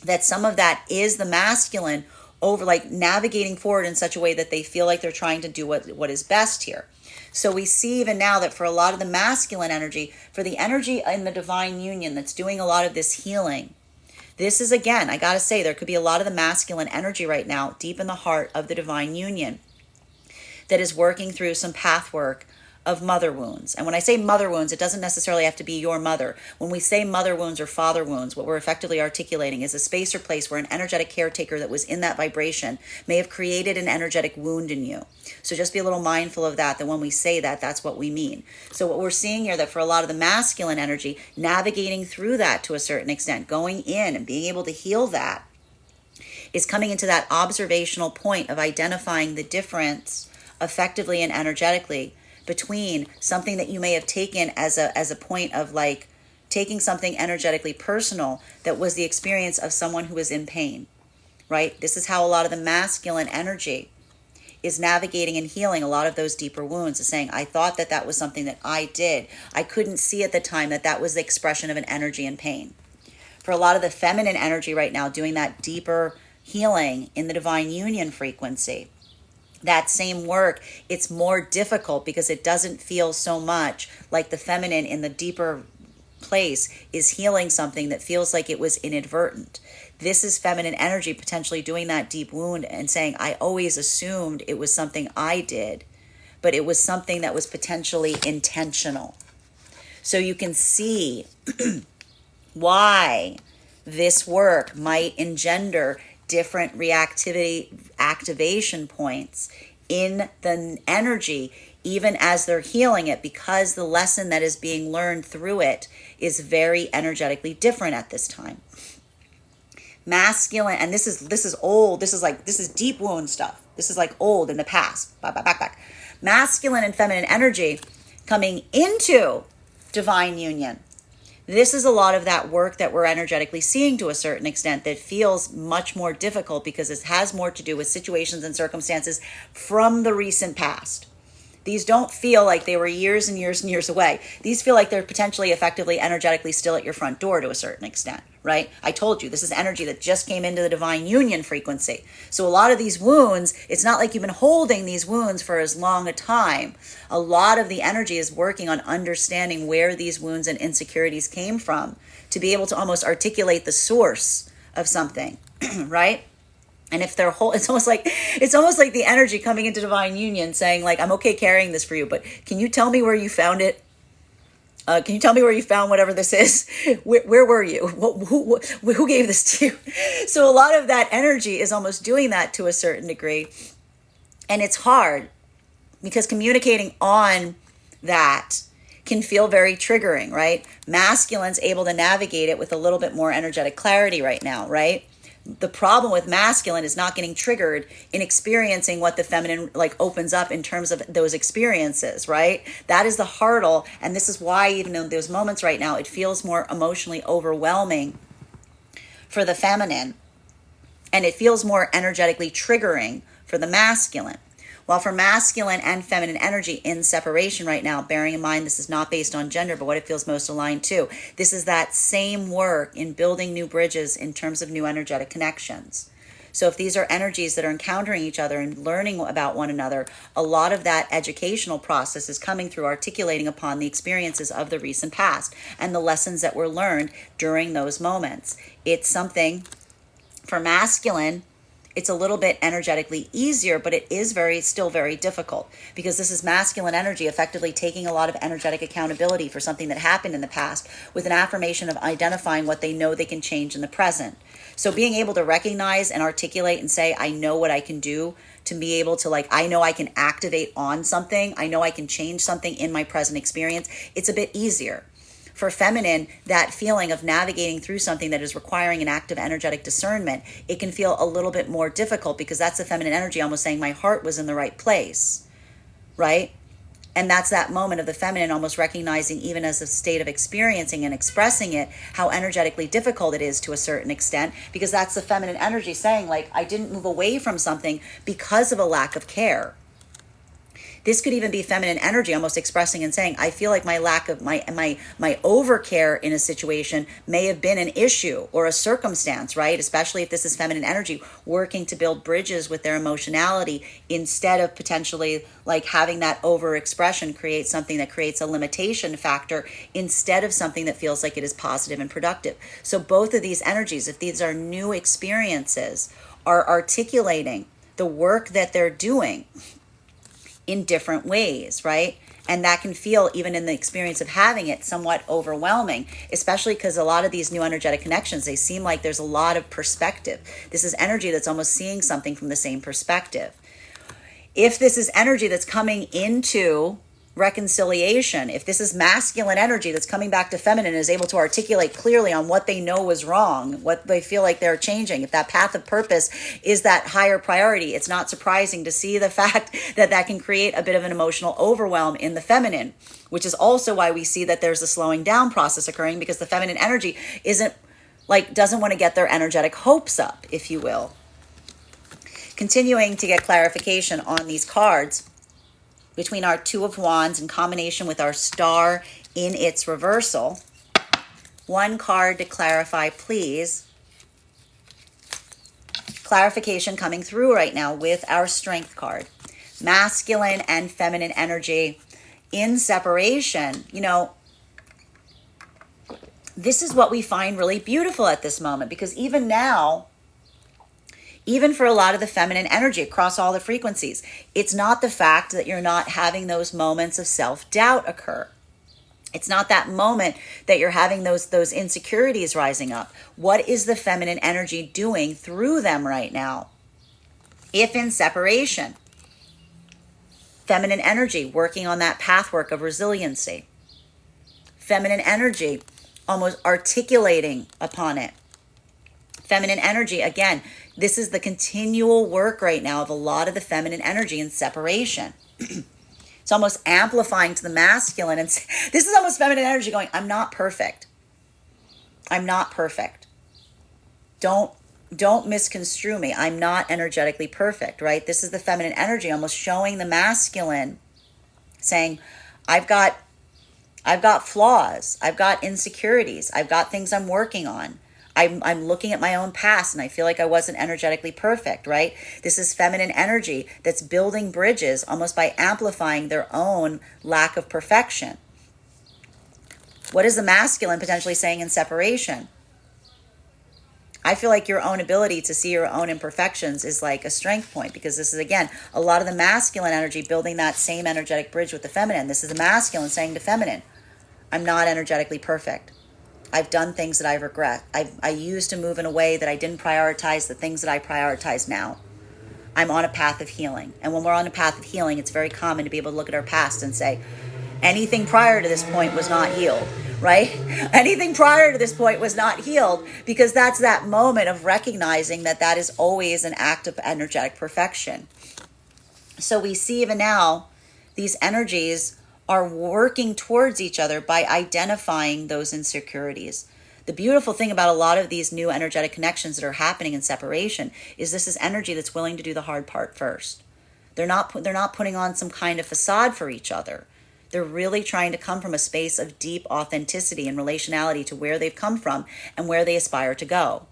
that some of that is the masculine over like navigating forward in such a way that they feel like they're trying to do what is best here. So we see even now that for a lot of the masculine energy, for the energy in the divine union that's doing a lot of this healing, this is, again, I got to say, there could be a lot of the masculine energy right now deep in the heart of the divine union that is working through some path work of mother wounds. And when I say mother wounds, it doesn't necessarily have to be your mother. When we say mother wounds or father wounds, what we're effectively articulating is a space or place where an energetic caretaker that was in that vibration may have created an energetic wound in you. So just be a little mindful of that when we say that, that's what we mean. So what we're seeing here, that for a lot of the masculine energy, navigating through that to a certain extent, going in and being able to heal that, is coming into that observational point of identifying the difference effectively and energetically between something that you may have taken as a point of like taking something energetically personal that was the experience of someone who was in pain, right? This is how a lot of the masculine energy is navigating and healing a lot of those deeper wounds, is saying, I thought that that was something that I did. I couldn't see at the time that that was the expression of an energy in pain. For a lot of the feminine energy right now, doing that deeper healing in the divine union frequency, that same work, it's more difficult because it doesn't feel so much like the feminine in the deeper place is healing something that feels like it was inadvertent. This is feminine energy potentially doing that deep wound and saying, I always assumed it was something I did, but it was something that was potentially intentional. So you can see why this work might engender different reactivity activation points in the energy, even as they're healing it, because the lesson that is being learned through it is very energetically different at this time. Masculine, and this is old, this is deep wound stuff. This is like old in the past. Back. Masculine and feminine energy coming into divine union. This is a lot of that work that we're energetically seeing to a certain extent that feels much more difficult because it has more to do with situations and circumstances from the recent past. These don't feel like they were years and years and years away. These feel like they're potentially effectively energetically still at your front door to a certain extent, right? I told you, this is energy that just came into the divine union frequency. So a lot of these wounds, it's not like you've been holding these wounds for as long a time. A lot of the energy is working on understanding where these wounds and insecurities came from to be able to almost articulate the source of something, right? And if they're whole, it's almost like the energy coming into divine union saying like, I'm okay carrying this for you, but can you tell me where you found it? Can you tell me where you found whatever this is? Where were you? Who gave this to you? So a lot of that energy is almost doing that to a certain degree. And it's hard because communicating on that can feel very triggering, right? Masculine's able to navigate it with a little bit more energetic clarity right now, right? The problem with masculine is not getting triggered in experiencing what the feminine like opens up in terms of those experiences, right? That is the hurdle. And this is why even in those moments right now, it feels more emotionally overwhelming for the feminine, and it feels more energetically triggering for the masculine. While for masculine and feminine energy in separation right now, bearing in mind this is not based on gender, but what it feels most aligned to, this is that same work in building new bridges in terms of new energetic connections. So if these are energies that are encountering each other and learning about one another, a lot of that educational process is coming through articulating upon the experiences of the recent past and the lessons that were learned during those moments. It's something for masculine, it's a little bit energetically easier, but it is still very difficult, because this is masculine energy effectively taking a lot of energetic accountability for something that happened in the past with an affirmation of identifying what they know they can change in the present. So being able to recognize and articulate and say, I know what I can do to be able to I know I can activate on something. I know I can change something in my present experience. It's a bit easier. For feminine, that feeling of navigating through something that is requiring an active energetic discernment, it can feel a little bit more difficult, because that's the feminine energy almost saying my heart was in the right place, right? And that's that moment of the feminine almost recognizing, even as a state of experiencing and expressing it, how energetically difficult it is to a certain extent, because that's the feminine energy saying, I didn't move away from something because of a lack of care. This could even be feminine energy almost expressing and saying, I feel like my lack of my overcare in a situation may have been an issue or a circumstance, right? Especially if this is feminine energy working to build bridges with their emotionality, instead of potentially having that overexpression create something that creates a limitation factor instead of something that feels like it is positive and productive. So both of these energies, if these are new experiences, are articulating the work that they're doing in different ways, right? And that can feel, even in the experience of having it, somewhat overwhelming, especially because a lot of these new energetic connections, they seem like there's a lot of perspective. This is energy that's almost seeing something from the same perspective. If this is energy that's coming into reconciliation, if this is masculine energy that's coming back to feminine and is able to articulate clearly on what they know was wrong, what they feel like they're changing, if that path of purpose is that higher priority, it's not surprising to see the fact that that can create a bit of an emotional overwhelm in the feminine, which is also why we see that there's a slowing down process occurring, because the feminine energy doesn't want to get their energetic hopes up, if you will. Continuing to get clarification on these cards, between our Two of Wands in combination with our star in its reversal. One card to clarify, please. Clarification coming through right now with our Strength card. Masculine and feminine energy in separation. This is what we find really beautiful at this moment, because even now, even for a lot of the feminine energy across all the frequencies, it's not the fact that you're not having those moments of self-doubt occur. It's not that moment that you're having those insecurities rising up. What is the feminine energy doing through them right now? If in separation, feminine energy working on that pathwork of resiliency. Feminine energy almost articulating upon it. Feminine energy, again, this is the continual work right now of a lot of the feminine energy in separation. It's almost amplifying to the masculine. And this is almost feminine energy going, I'm not perfect. I'm not perfect. Don't misconstrue me. I'm not energetically perfect, right? This is the feminine energy almost showing the masculine saying, I've got flaws. I've got insecurities. I've got things I'm working on. I'm looking at my own past and I feel like I wasn't energetically perfect, right? This is feminine energy that's building bridges almost by amplifying their own lack of perfection. What is the masculine potentially saying in separation? I feel like your own ability to see your own imperfections is like a strength point, because this is, again, a lot of the masculine energy building that same energetic bridge with the feminine. This is the masculine saying to feminine, I'm not energetically perfect. I've done things that I regret. I used to move in a way that I didn't prioritize the things that I prioritize now. I'm on a path of healing. And when we're on a path of healing, it's very common to be able to look at our past and say, anything prior to this point was not healed. right? Anything prior to this point was not healed, because that's that moment of recognizing that that is always an act of energetic perfection. So we see even now these energies are working towards each other by identifying those insecurities. The beautiful thing about a lot of these new energetic connections that are happening in separation is this is energy that's willing to do the hard part first. They're not putting on some kind of facade for each other. They're really trying to come from a space of deep authenticity and relationality to where they've come from and where they aspire to go.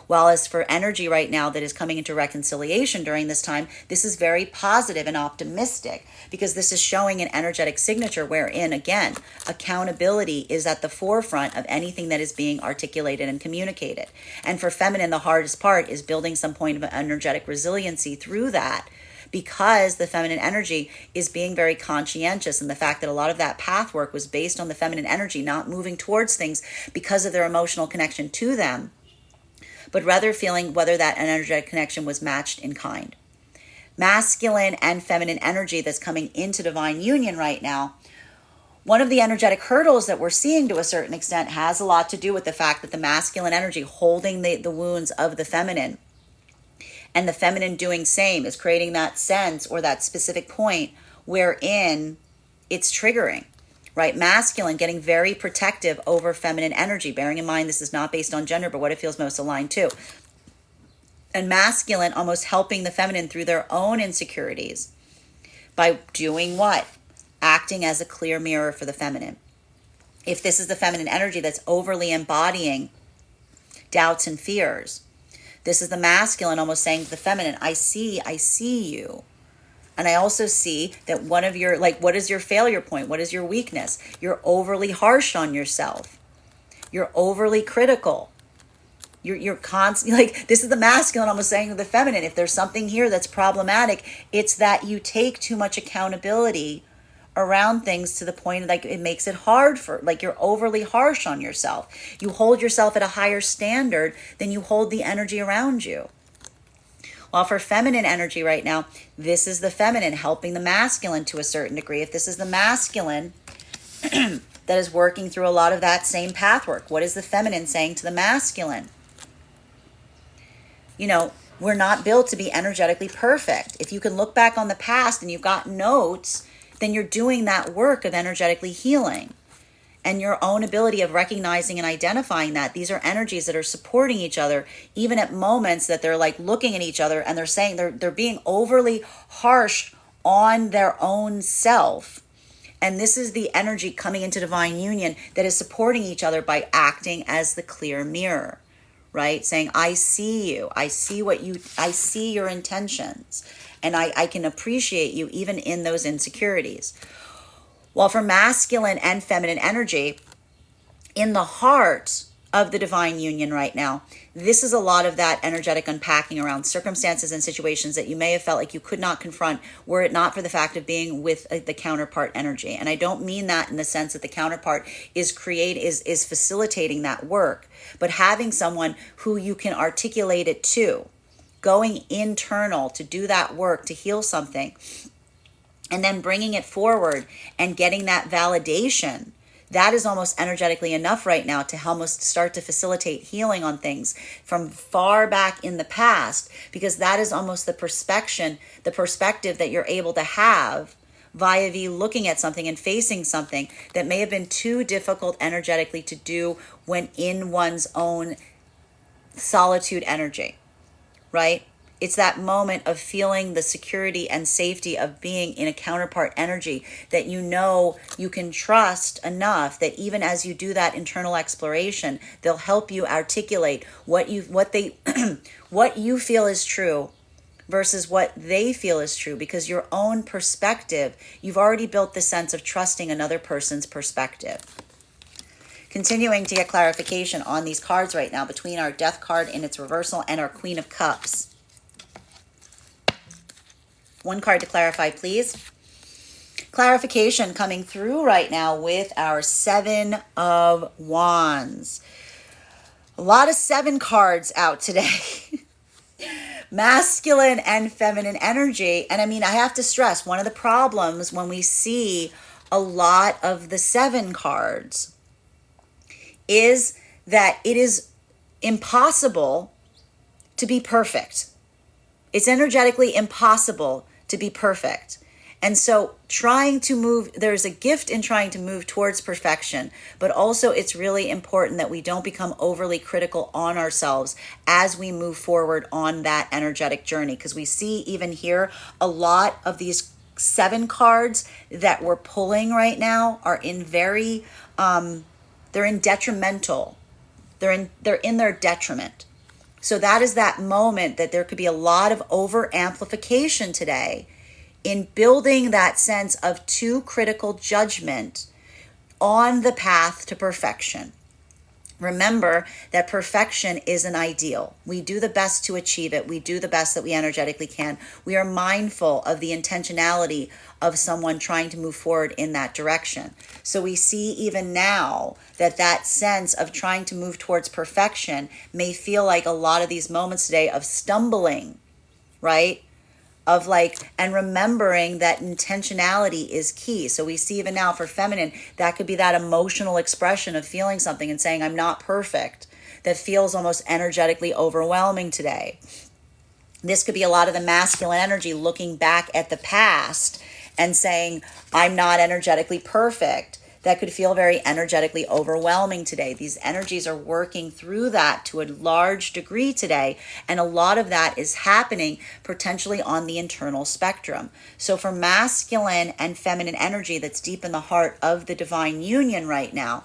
While as for energy right now that is coming into reconciliation during this time, this is very positive and optimistic, because this is showing an energetic signature wherein, again, accountability is at the forefront of anything that is being articulated and communicated. And for feminine, the hardest part is building some point of energetic resiliency through that, because the feminine energy is being very conscientious, and the fact that a lot of that path work was based on the feminine energy not moving towards things because of their emotional connection to them, but rather feeling whether that energetic connection was matched in kind. Masculine and feminine energy that's coming into divine union right now, one of the energetic hurdles that we're seeing to a certain extent has a lot to do with the fact that the masculine energy holding the wounds of the feminine, and the feminine doing same, is creating that sense or that specific point wherein it's triggering. Right? Masculine getting very protective over feminine energy, bearing in mind this is not based on gender, but what it feels most aligned to. And masculine almost helping the feminine through their own insecurities by doing what? Acting as a clear mirror for the feminine. If this is the feminine energy that's overly embodying doubts and fears, this is the masculine almost saying to the feminine, I see you. And I also see that one of your, what is your failure point? What is your weakness? You're overly harsh on yourself. You're overly critical. You're constantly, this is the masculine almost saying to the feminine, if there's something here that's problematic, it's that you take too much accountability around things to the point it makes it hard you're overly harsh on yourself. You hold yourself at a higher standard than you hold the energy around you. While for feminine energy right now, this is the feminine helping the masculine to a certain degree. If this is the masculine that is working through a lot of that same path work, what is the feminine saying to the masculine? We're not built to be energetically perfect. If you can look back on the past and you've got notes, then you're doing that work of energetically healing. And your own ability of recognizing and identifying that these are energies that are supporting each other, even at moments that they're looking at each other and they're saying they're being overly harsh on their own self. And this is the energy coming into divine union that is supporting each other by acting as the clear mirror, right? Saying, I see you. I see your intentions. And I can appreciate you even in those insecurities. While for masculine and feminine energy, in the heart of the divine union right now, this is a lot of that energetic unpacking around circumstances and situations that you may have felt like you could not confront were it not for the fact of being with the counterpart energy. And I don't mean that in the sense that the counterpart is facilitating that work, but having someone who you can articulate it to, going internal to do that work, to heal something, and then bringing it forward and getting that validation. That is almost energetically enough right now to almost start to facilitate healing on things from far back in the past, because that is almost the perspective that you're able to have via looking at something and facing something that may have been too difficult energetically to do when in one's own solitude energy, right? It's that moment of feeling the security and safety of being in a counterpart energy that you can trust enough that even as you do that internal exploration, they'll help you articulate what you feel is true versus what they feel is true, because your own perspective, you've already built the sense of trusting another person's perspective. Continuing to get clarification on these cards right now between our Death card in its reversal and our Queen of Cups. One card to clarify, please. Clarification coming through right now with our Seven of Wands. A lot of 7 cards out today. Masculine and feminine energy. And I have to stress, one of the problems when we see a lot of the 7 cards is that it is impossible to be perfect. It's energetically impossible to be perfect. And so there's a gift in trying to move towards perfection, but also it's really important that we don't become overly critical on ourselves as we move forward on that energetic journey. Because we see even here, a lot of these 7 cards that we're pulling right now are in very, they're in detrimental. They're in their detriment. So that is that moment that there could be a lot of over amplification today in building that sense of too critical judgment on the path to perfection. Remember that perfection is an ideal. We do the best to achieve it. We do the best that we energetically can. We are mindful of the intentionality of someone trying to move forward in that direction. So we see even now that sense of trying to move towards perfection may feel like a lot of these moments today of stumbling, right? And remembering that intentionality is key. So we see even now for feminine, that could be that emotional expression of feeling something and saying, I'm not perfect, that feels almost energetically overwhelming today. This could be a lot of the masculine energy looking back at the past and saying, I'm not energetically perfect. That could feel very energetically overwhelming today. These energies are working through that to a large degree today, and a lot of that is happening potentially on the internal spectrum. So for masculine and feminine energy that's deep in the heart of the divine union right now,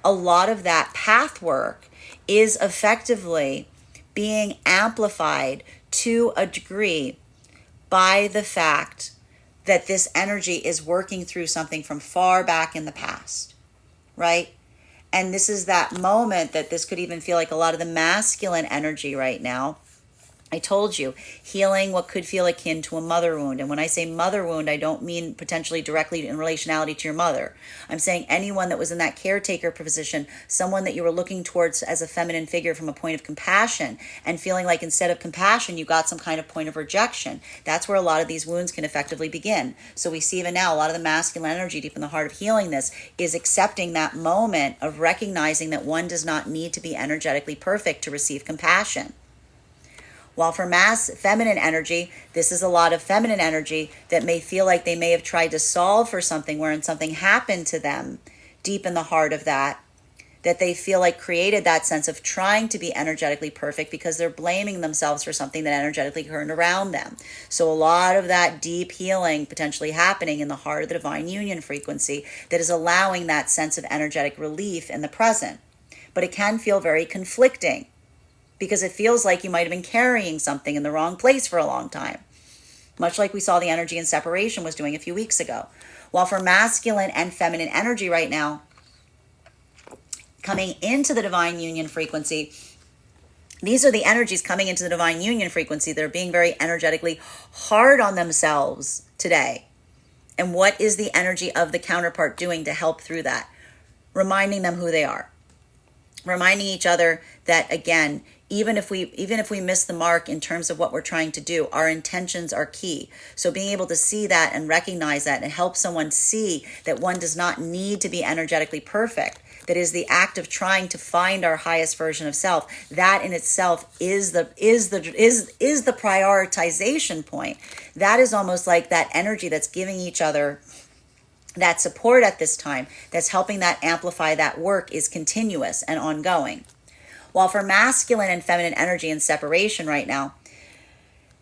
a lot of that path work is effectively being amplified to a degree by the fact that this energy is working through something from far back in the past, right? And this is that moment that this could even feel like a lot of the masculine energy right now. I told you, healing what could feel akin to a mother wound. And when I say mother wound, I don't mean potentially directly in relationality to your mother. I'm saying anyone that was in that caretaker position, someone that you were looking towards as a feminine figure from a point of compassion, and feeling like instead of compassion, you got some kind of point of rejection. That's where a lot of these wounds can effectively begin. So we see even now, a lot of the masculine energy deep in the heart of healing this is accepting that moment of recognizing that one does not need to be energetically perfect to receive compassion. While for feminine energy, this is a lot of feminine energy that may feel like they may have tried to solve for something wherein something happened to them deep in the heart of that they feel like created that sense of trying to be energetically perfect because they're blaming themselves for something that energetically occurred around them. So a lot of that deep healing potentially happening in the heart of the divine union frequency that is allowing that sense of energetic relief in the present. But it can feel very conflicting, because it feels like you might have been carrying something in the wrong place for a long time, much like we saw the energy in separation was doing a few weeks ago. While for masculine and feminine energy right now, coming into the divine union frequency, these are the energies coming into the divine union frequency that are being very energetically hard on themselves today. And what is the energy of the counterpart doing to help through that? Reminding them who they are. Reminding each other that, again, even if we miss the mark in terms of what we're trying to do, our intentions are key. So being able to see that and recognize that and help someone see that one does not need to be energetically perfect, that is the act of trying to find our highest version of self, that in itself is the prioritization point. That is almost like that energy that's giving each other that support at this time, that's helping that amplify that work, is continuous and ongoing. While for masculine and feminine energy in separation right now,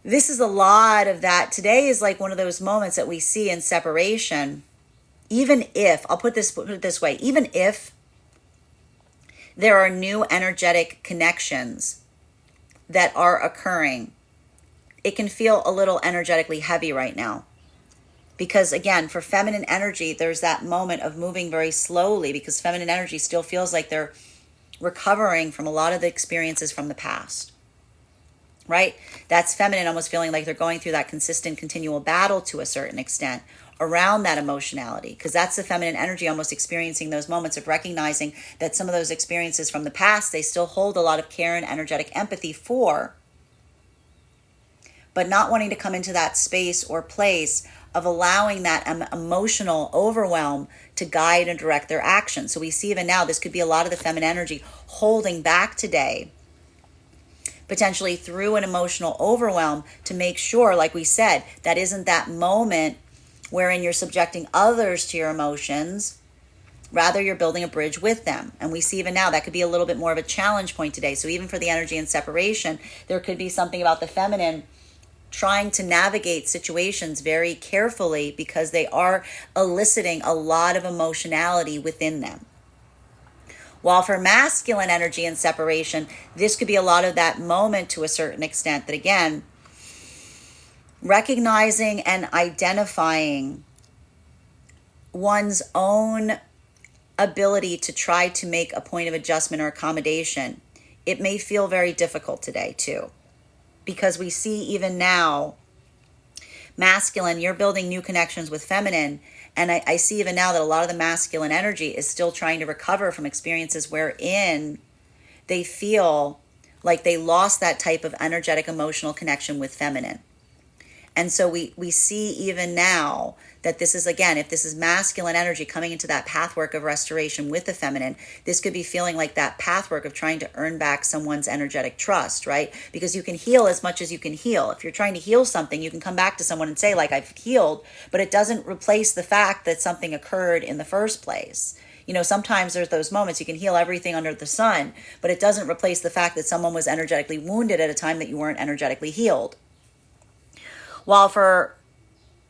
this is a lot of that. Today is like one of those moments that we see in separation. Even if, I'll put it this way, even if there are new energetic connections that are occurring, it can feel a little energetically heavy right now. Because again, for feminine energy, there's that moment of moving very slowly, because feminine energy still feels like they're recovering from a lot of the experiences from the past, right? That's feminine almost feeling like they're going through that consistent, continual battle to a certain extent around that emotionality, because that's the feminine energy almost experiencing those moments of recognizing that some of those experiences from the past, they still hold a lot of care and energetic empathy for, but not wanting to come into that space or place of allowing that emotional overwhelm to guide and direct their action. So we see even now, this could be a lot of the feminine energy holding back today, potentially through an emotional overwhelm, to make sure, like we said, that isn't that moment wherein you're subjecting others to your emotions. Rather, you're building a bridge with them. And we see even now that could be a little bit more of a challenge point today. So even for the energy and separation, there could be something about the feminine trying to navigate situations very carefully because they are eliciting a lot of emotionality within them. While for masculine energy and separation, this could be a lot of that moment to a certain extent that, again, recognizing and identifying one's own ability to try to make a point of adjustment or accommodation. It may feel very difficult today too, because we see even now, masculine, you're building new connections with feminine. And I see even now that a lot of the masculine energy is still trying to recover from experiences wherein they feel like they lost that type of energetic emotional connection with feminine. And so we see even now that this is, again, if this is masculine energy coming into that pathwork of restoration with the feminine, this could be feeling like that pathwork of trying to earn back someone's energetic trust, right? Because you can heal as much as you can heal. If you're trying to heal something, you can come back to someone and say, like, I've healed, but it doesn't replace the fact that something occurred in the first place. You know, sometimes there's those moments you can heal everything under the sun, but it doesn't replace the fact that someone was energetically wounded at a time that you weren't energetically healed. While for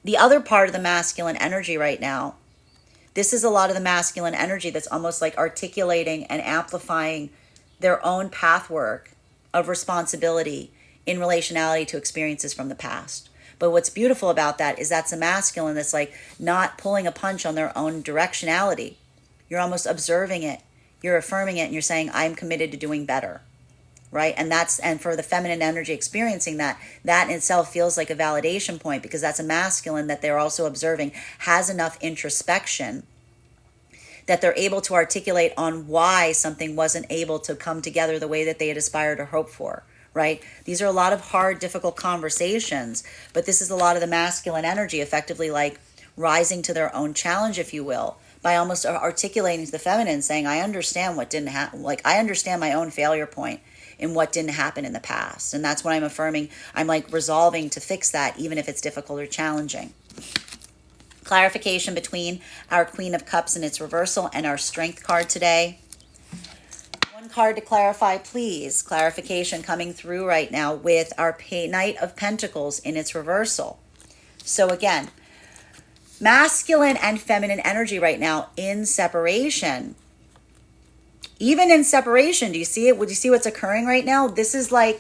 the other part of the masculine energy right now, this is a lot of the masculine energy that's almost like articulating and amplifying their own pathwork of responsibility in relationality to experiences from the past. But what's beautiful about that is that's a masculine that's like not pulling a punch on their own directionality. You're almost observing it, you're affirming it, and you're saying, I'm committed to doing better. Right? And for the feminine energy experiencing that in itself feels like a validation point, because that's a masculine that they're also observing has enough introspection that they're able to articulate on why something wasn't able to come together the way that they had aspired or hoped for. Right? These are a lot of hard, difficult conversations, but this is a lot of the masculine energy effectively like rising to their own challenge, if you will, by almost articulating to the feminine, saying, I understand what didn't happen. Like, I understand my own failure point in what didn't happen in the past. And that's what I'm affirming. I'm like resolving to fix that, even if it's difficult or challenging. Clarification between our Queen of Cups in its reversal and our Strength card today. One card to clarify, please. Clarification coming through right now with our Knight of Pentacles in its reversal. So again, masculine and feminine energy right now in separation. Even in separation, do you see it? Would you see what's occurring right now? This is a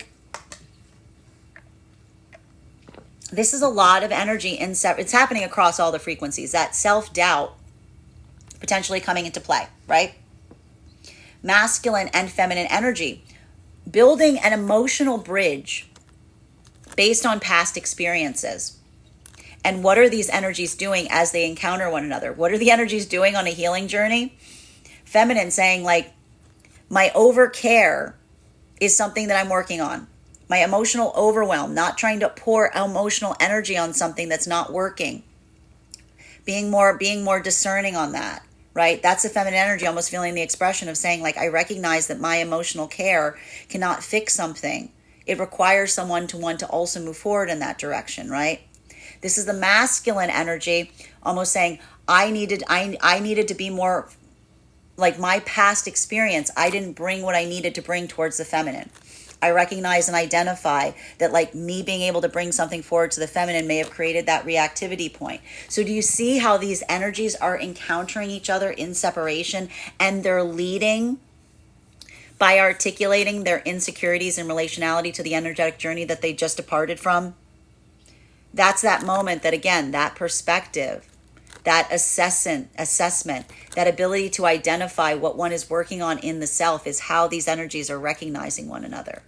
lot of energy it's happening across all the frequencies. That self-doubt potentially coming into play, right? Masculine and feminine energy, building an emotional bridge based on past experiences. And what are these energies doing as they encounter one another? What are the energies doing on a healing journey? Feminine saying, like, my overcare is something that I'm working on. My emotional overwhelm, not trying to pour emotional energy on something that's not working. Being more discerning on that, right? That's the feminine energy, almost feeling the expression of saying, like, I recognize that my emotional care cannot fix something. It requires someone to want to also move forward in that direction, right? This is the masculine energy, almost saying, I needed to be more like my past experience. I didn't bring what I needed to bring towards the feminine. I recognize and identify that, like, me being able to bring something forward to the feminine may have created that reactivity point. So do you see how these energies are encountering each other in separation, and they're leading by articulating their insecurities in relationality to the energetic journey that they just departed from? That's that moment that, again, that perspective, that assessment, that ability to identify what one is working on in the self is how these energies are recognizing one another,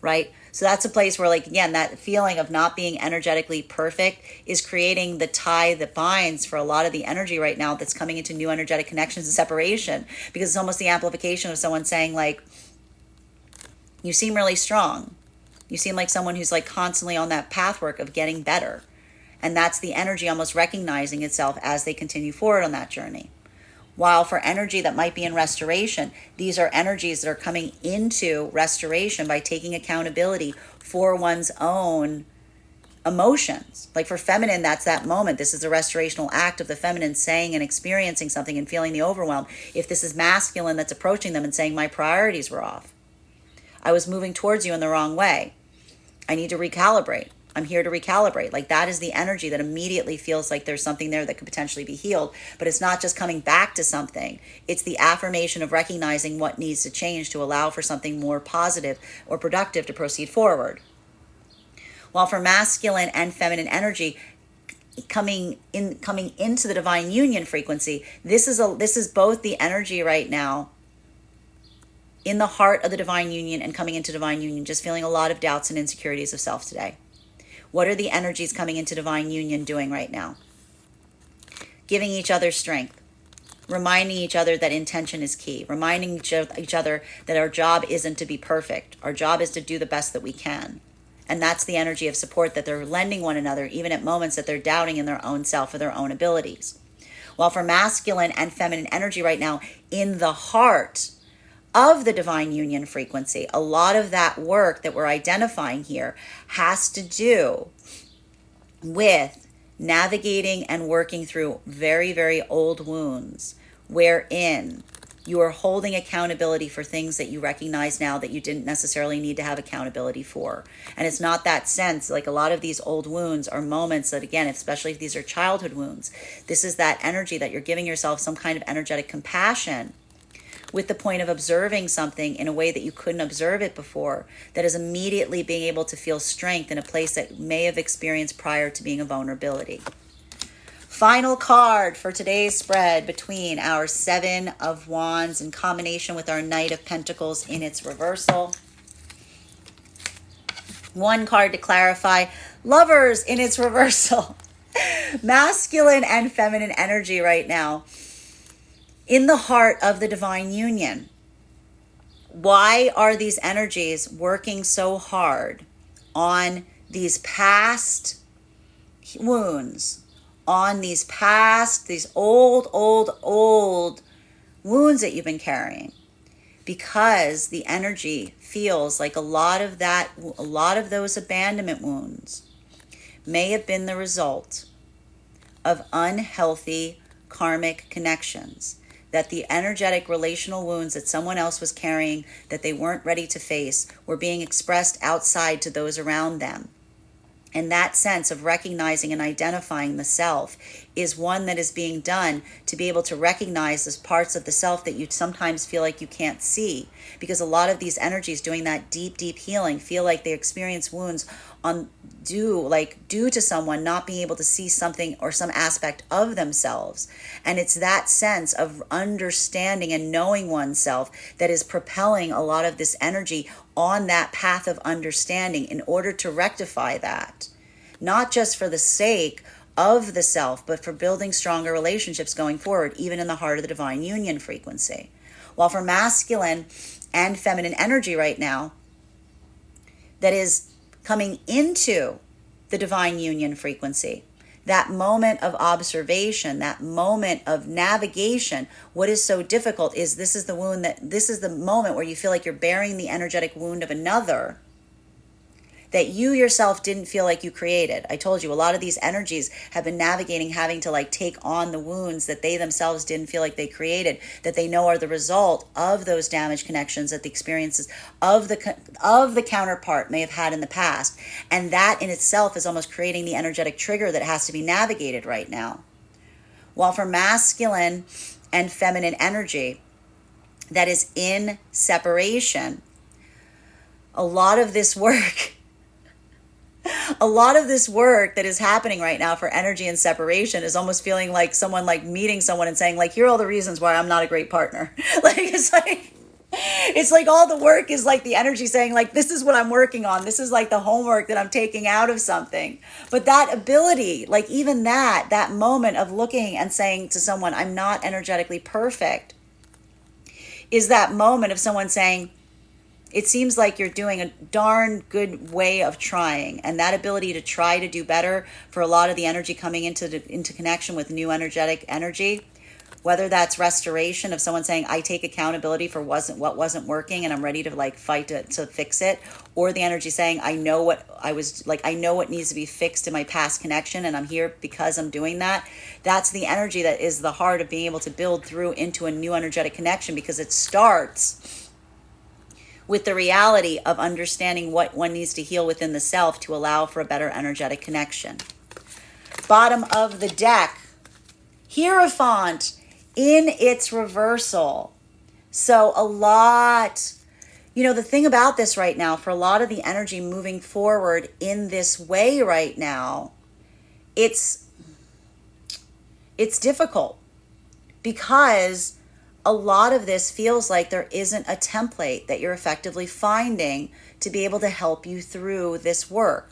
right? So that's a place where, like, again, that feeling of not being energetically perfect is creating the tie that binds for a lot of the energy right now that's coming into new energetic connections and separation, because it's almost the amplification of someone saying, like, you seem really strong. You seem like someone who's like constantly on that pathwork of getting better. And that's the energy almost recognizing itself as they continue forward on that journey. While for energy that might be in restoration, these are energies that are coming into restoration by taking accountability for one's own emotions. Like for feminine, that's that moment. This is a restorational act of the feminine saying and experiencing something and feeling the overwhelm. If this is masculine, that's approaching them and saying, my priorities were off. I was moving towards you in the wrong way. I need to recalibrate. I'm here to recalibrate. Like that is the energy that immediately feels like there's something there that could potentially be healed. But it's not just coming back to something. It's the affirmation of recognizing what needs to change to allow for something more positive or productive to proceed forward. While for masculine and feminine energy, coming into the divine union frequency, this is both the energy right now in the heart of the divine union and coming into divine union, just feeling a lot of doubts and insecurities of self today. What are the energies coming into divine union doing right now? Giving each other strength, reminding each other that intention is key, reminding each other that our job isn't to be perfect. Our job is to do the best that we can. And that's the energy of support that they're lending one another, even at moments that they're doubting in their own self or their own abilities. While for masculine and feminine energy right now, in the heart of the divine union frequency, a lot of that work that we're identifying here has to do with navigating and working through very, very old wounds, wherein you are holding accountability for things that you recognize now that you didn't necessarily need to have accountability for. And it's not that sense, like a lot of these old wounds are moments that, again, especially if these are childhood wounds, this is that energy that you're giving yourself some kind of energetic compassion with the point of observing something in a way that you couldn't observe it before, that is immediately being able to feel strength in a place that may have experienced prior to being a vulnerability. Final card for today's spread between our Seven of Wands in combination with our Knight of Pentacles in its reversal. One card to clarify, Lovers in its reversal. Masculine and feminine energy right now in the heart of the divine union. Why are these energies working so hard on these past wounds? On these old wounds that you've been carrying, because the energy feels like a lot of those abandonment wounds may have been the result of unhealthy karmic connections, that the energetic relational wounds that someone else was carrying that they weren't ready to face were being expressed outside to those around them. And that sense of recognizing and identifying the self is one that is being done to be able to recognize those parts of the self that you sometimes feel like you can't see. Because a lot of these energies doing that deep, deep healing feel like they experience wounds due to someone not being able to see something or some aspect of themselves. And it's that sense of understanding and knowing oneself that is propelling a lot of this energy on that path of understanding in order to rectify that. Not just for the sake of the self, but for building stronger relationships going forward, even in the heart of the divine union frequency. While for masculine and feminine energy right now, that is coming into the divine union frequency, that moment of observation, that moment of navigation. What is so difficult is this is the moment where you feel like you're bearing the energetic wound of another that you yourself didn't feel like you created. I told you a lot of these energies have been navigating, having to take on the wounds that they themselves didn't feel like they created, that they know are the result of those damaged connections, that the experiences of the counterpart may have had in the past. And that in itself is almost creating the energetic trigger that has to be navigated right now. While for masculine and feminine energy that is in separation, a lot of this work that is happening right now for energy and separation is almost feeling like someone meeting someone and saying here are all the reasons why I'm not a great partner. It's like all the work is the energy saying this is what I'm working on. This is the homework that I'm taking out of something. But that ability, even that moment of looking and saying to someone, I'm not energetically perfect, is that moment of someone saying, it seems like you're doing a darn good way of trying, and that ability to try to do better for a lot of the energy coming into connection with new energetic energy, whether that's restoration of someone saying, I take accountability for what wasn't working and I'm ready to like fight to fix it, or the energy saying, I know what needs to be fixed in my past connection and I'm here because I'm doing that. That's the energy that is the heart of being able to build through into a new energetic connection, because it starts with the reality of understanding what one needs to heal within the self to allow for a better energetic connection. Bottom of the deck, Hierophant in its reversal. So the thing about this right now, for a lot of the energy moving forward in this way right now, it's difficult, because a lot of this feels like there isn't a template that you're effectively finding to be able to help you through this work.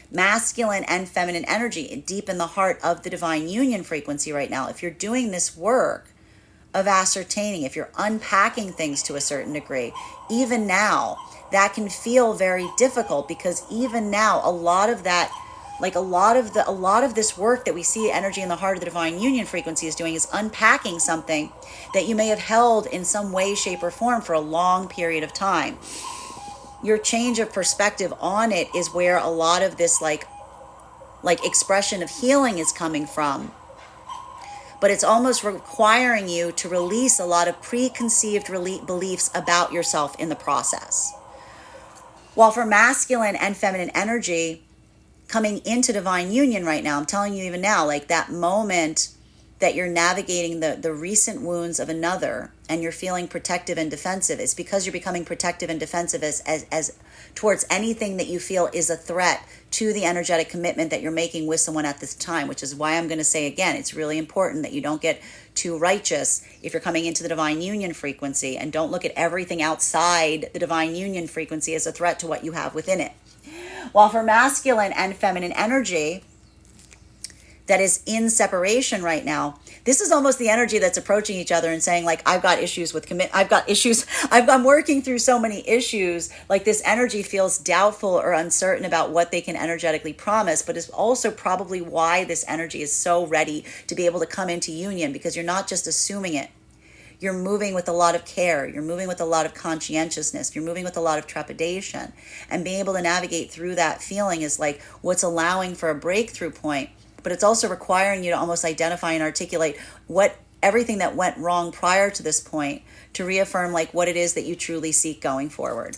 Masculine and feminine energy deep in the heart of the divine union frequency right now. If you're doing this work of ascertaining, if you're unpacking things to a certain degree, even now, that can feel very difficult, because even now, a lot of this work that we see energy in the heart of the divine union frequency is doing is unpacking something that you may have held in some way, shape, or form for a long period of time. Your change of perspective on it is where a lot of this like expression of healing is coming from. But it's almost requiring you to release a lot of preconceived beliefs about yourself in the process. While for masculine and feminine energy coming into divine union right now, I'm telling you even now, like that moment that you're navigating the recent wounds of another and you're feeling protective and defensive, it's because you're becoming protective and defensive as towards anything that you feel is a threat to the energetic commitment that you're making with someone at this time, which is why I'm going to say again, it's really important that you don't get too righteous if you're coming into the divine union frequency, and don't look at everything outside the divine union frequency as a threat to what you have within it. While for masculine and feminine energy that is in separation right now, this is almost the energy that's approaching each other and saying, like, I've got issues with I'm working through so many issues. Like, this energy feels doubtful or uncertain about what they can energetically promise, but it's also probably why this energy is so ready to be able to come into union, because you're not just assuming it. You're moving with a lot of care. You're moving with a lot of conscientiousness. You're moving with a lot of trepidation. And being able to navigate through that feeling is like what's allowing for a breakthrough point. But it's also requiring you to almost identify and articulate everything that went wrong prior to this point, to reaffirm like what it is that you truly seek going forward.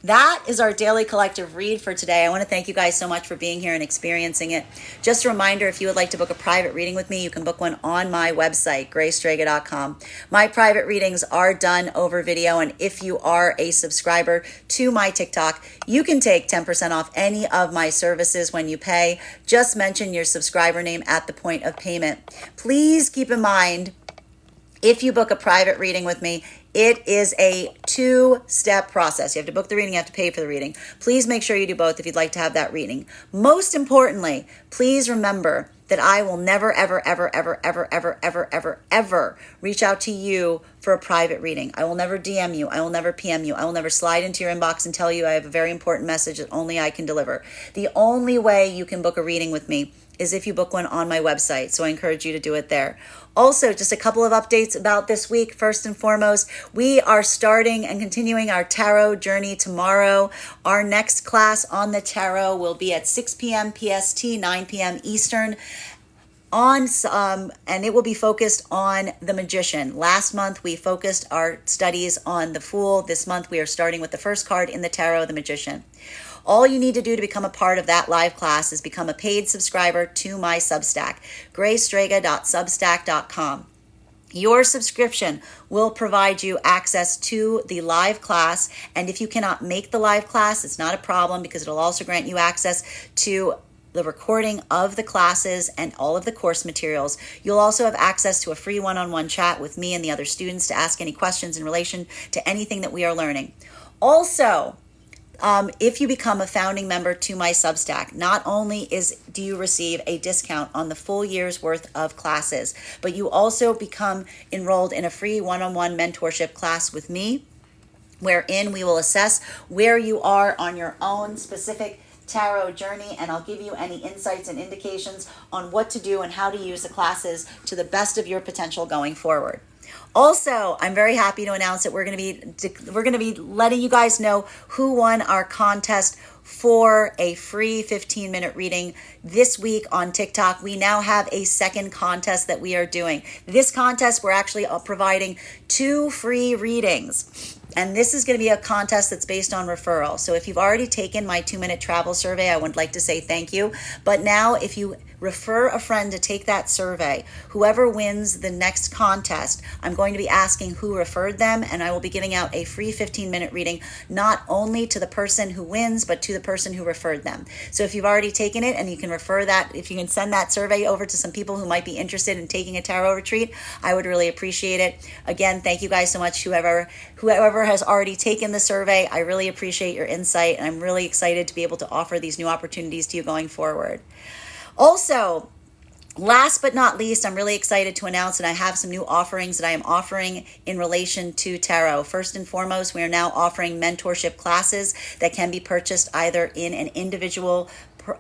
That is our daily collective read for today. I want to thank you guys so much for being here and experiencing it. Just a reminder, if you would like to book a private reading with me, you can book one on my website, graystrega.com. My private readings are done over video, and if you are a subscriber to my TikTok, you can take 10% off any of my services when you pay. Just mention your subscriber name at the point of payment. Please keep in mind, if you book a private reading with me, it is a 2-step process. You have to book the reading, you have to pay for the reading. Please make sure you do both if you'd like to have that reading. Most importantly, please remember that I will never, ever, ever, ever, ever, ever, ever, ever, ever reach out to you for a private reading. I will never DM you. I will never PM you. I will never slide into your inbox and tell you I have a very important message that only I can deliver. The only way you can book a reading with me is if you book one on my website. So I encourage you to do it there. Also, just a couple of updates about this week. First and foremost, we are starting and continuing our tarot journey tomorrow. Our next class on the tarot will be at 6 p.m. PST, 9 p.m. Eastern. And it will be focused on the Magician. Last month, we focused our studies on the Fool. This month, we are starting with the first card in the tarot, the Magician. All you need to do to become a part of that live class is become a paid subscriber to my Substack, graystrega.substack.com. Your subscription will provide you access to the live class, and if you cannot make the live class, it's not a problem, because it'll also grant you access to the recording of the classes and all of the course materials. You'll also have access to a free one-on-one chat with me and the other students to ask any questions in relation to anything that we are learning. Also, if you become a founding member to my Substack, not only do you receive a discount on the full year's worth of classes, but you also become enrolled in a free one-on-one mentorship class with me, wherein we will assess where you are on your own specific tarot journey, and I'll give you any insights and indications on what to do and how to use the classes to the best of your potential going forward. Also, I'm very happy to announce that we're going to be letting you guys know who won our contest for a free 15-minute reading this week on TikTok. We now have a second contest that we are doing. This contest, we're actually providing 2 free readings. And this is going to be a contest that's based on referral. So if you've already taken my 2-minute travel survey, I would like to say thank you. But now if you refer a friend to take that survey, whoever wins the next contest, I'm going to be asking who referred them, and I will be giving out a free 15-minute reading, not only to the person who wins, but to the person who referred them. So if you've already taken it and you can refer that, if you can send that survey over to some people who might be interested in taking a tarot retreat, I would really appreciate it. Again, thank you guys so much, whoever has already taken the survey. I really appreciate your insight, and I'm really excited to be able to offer these new opportunities to you going forward. Also, last but not least, I'm really excited to announce that I have some new offerings that I am offering in relation to tarot. First and foremost, we are now offering mentorship classes that can be purchased either in an individual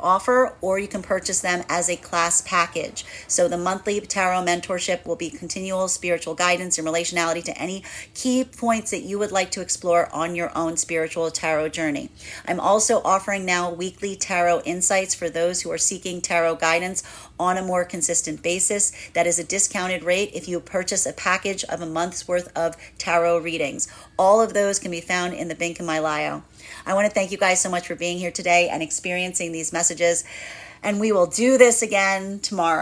offer, or you can purchase them as a class package. So the monthly tarot mentorship will be continual spiritual guidance and relationality to any key points that you would like to explore on your own spiritual tarot journey. I'm also offering now weekly tarot insights for those who are seeking tarot guidance on a more consistent basis. That is a discounted rate if you purchase a package of a month's worth of tarot readings. All of those can be found in the link in my bio. I want to thank you guys so much for being here today and experiencing these messages. And we will do this again tomorrow.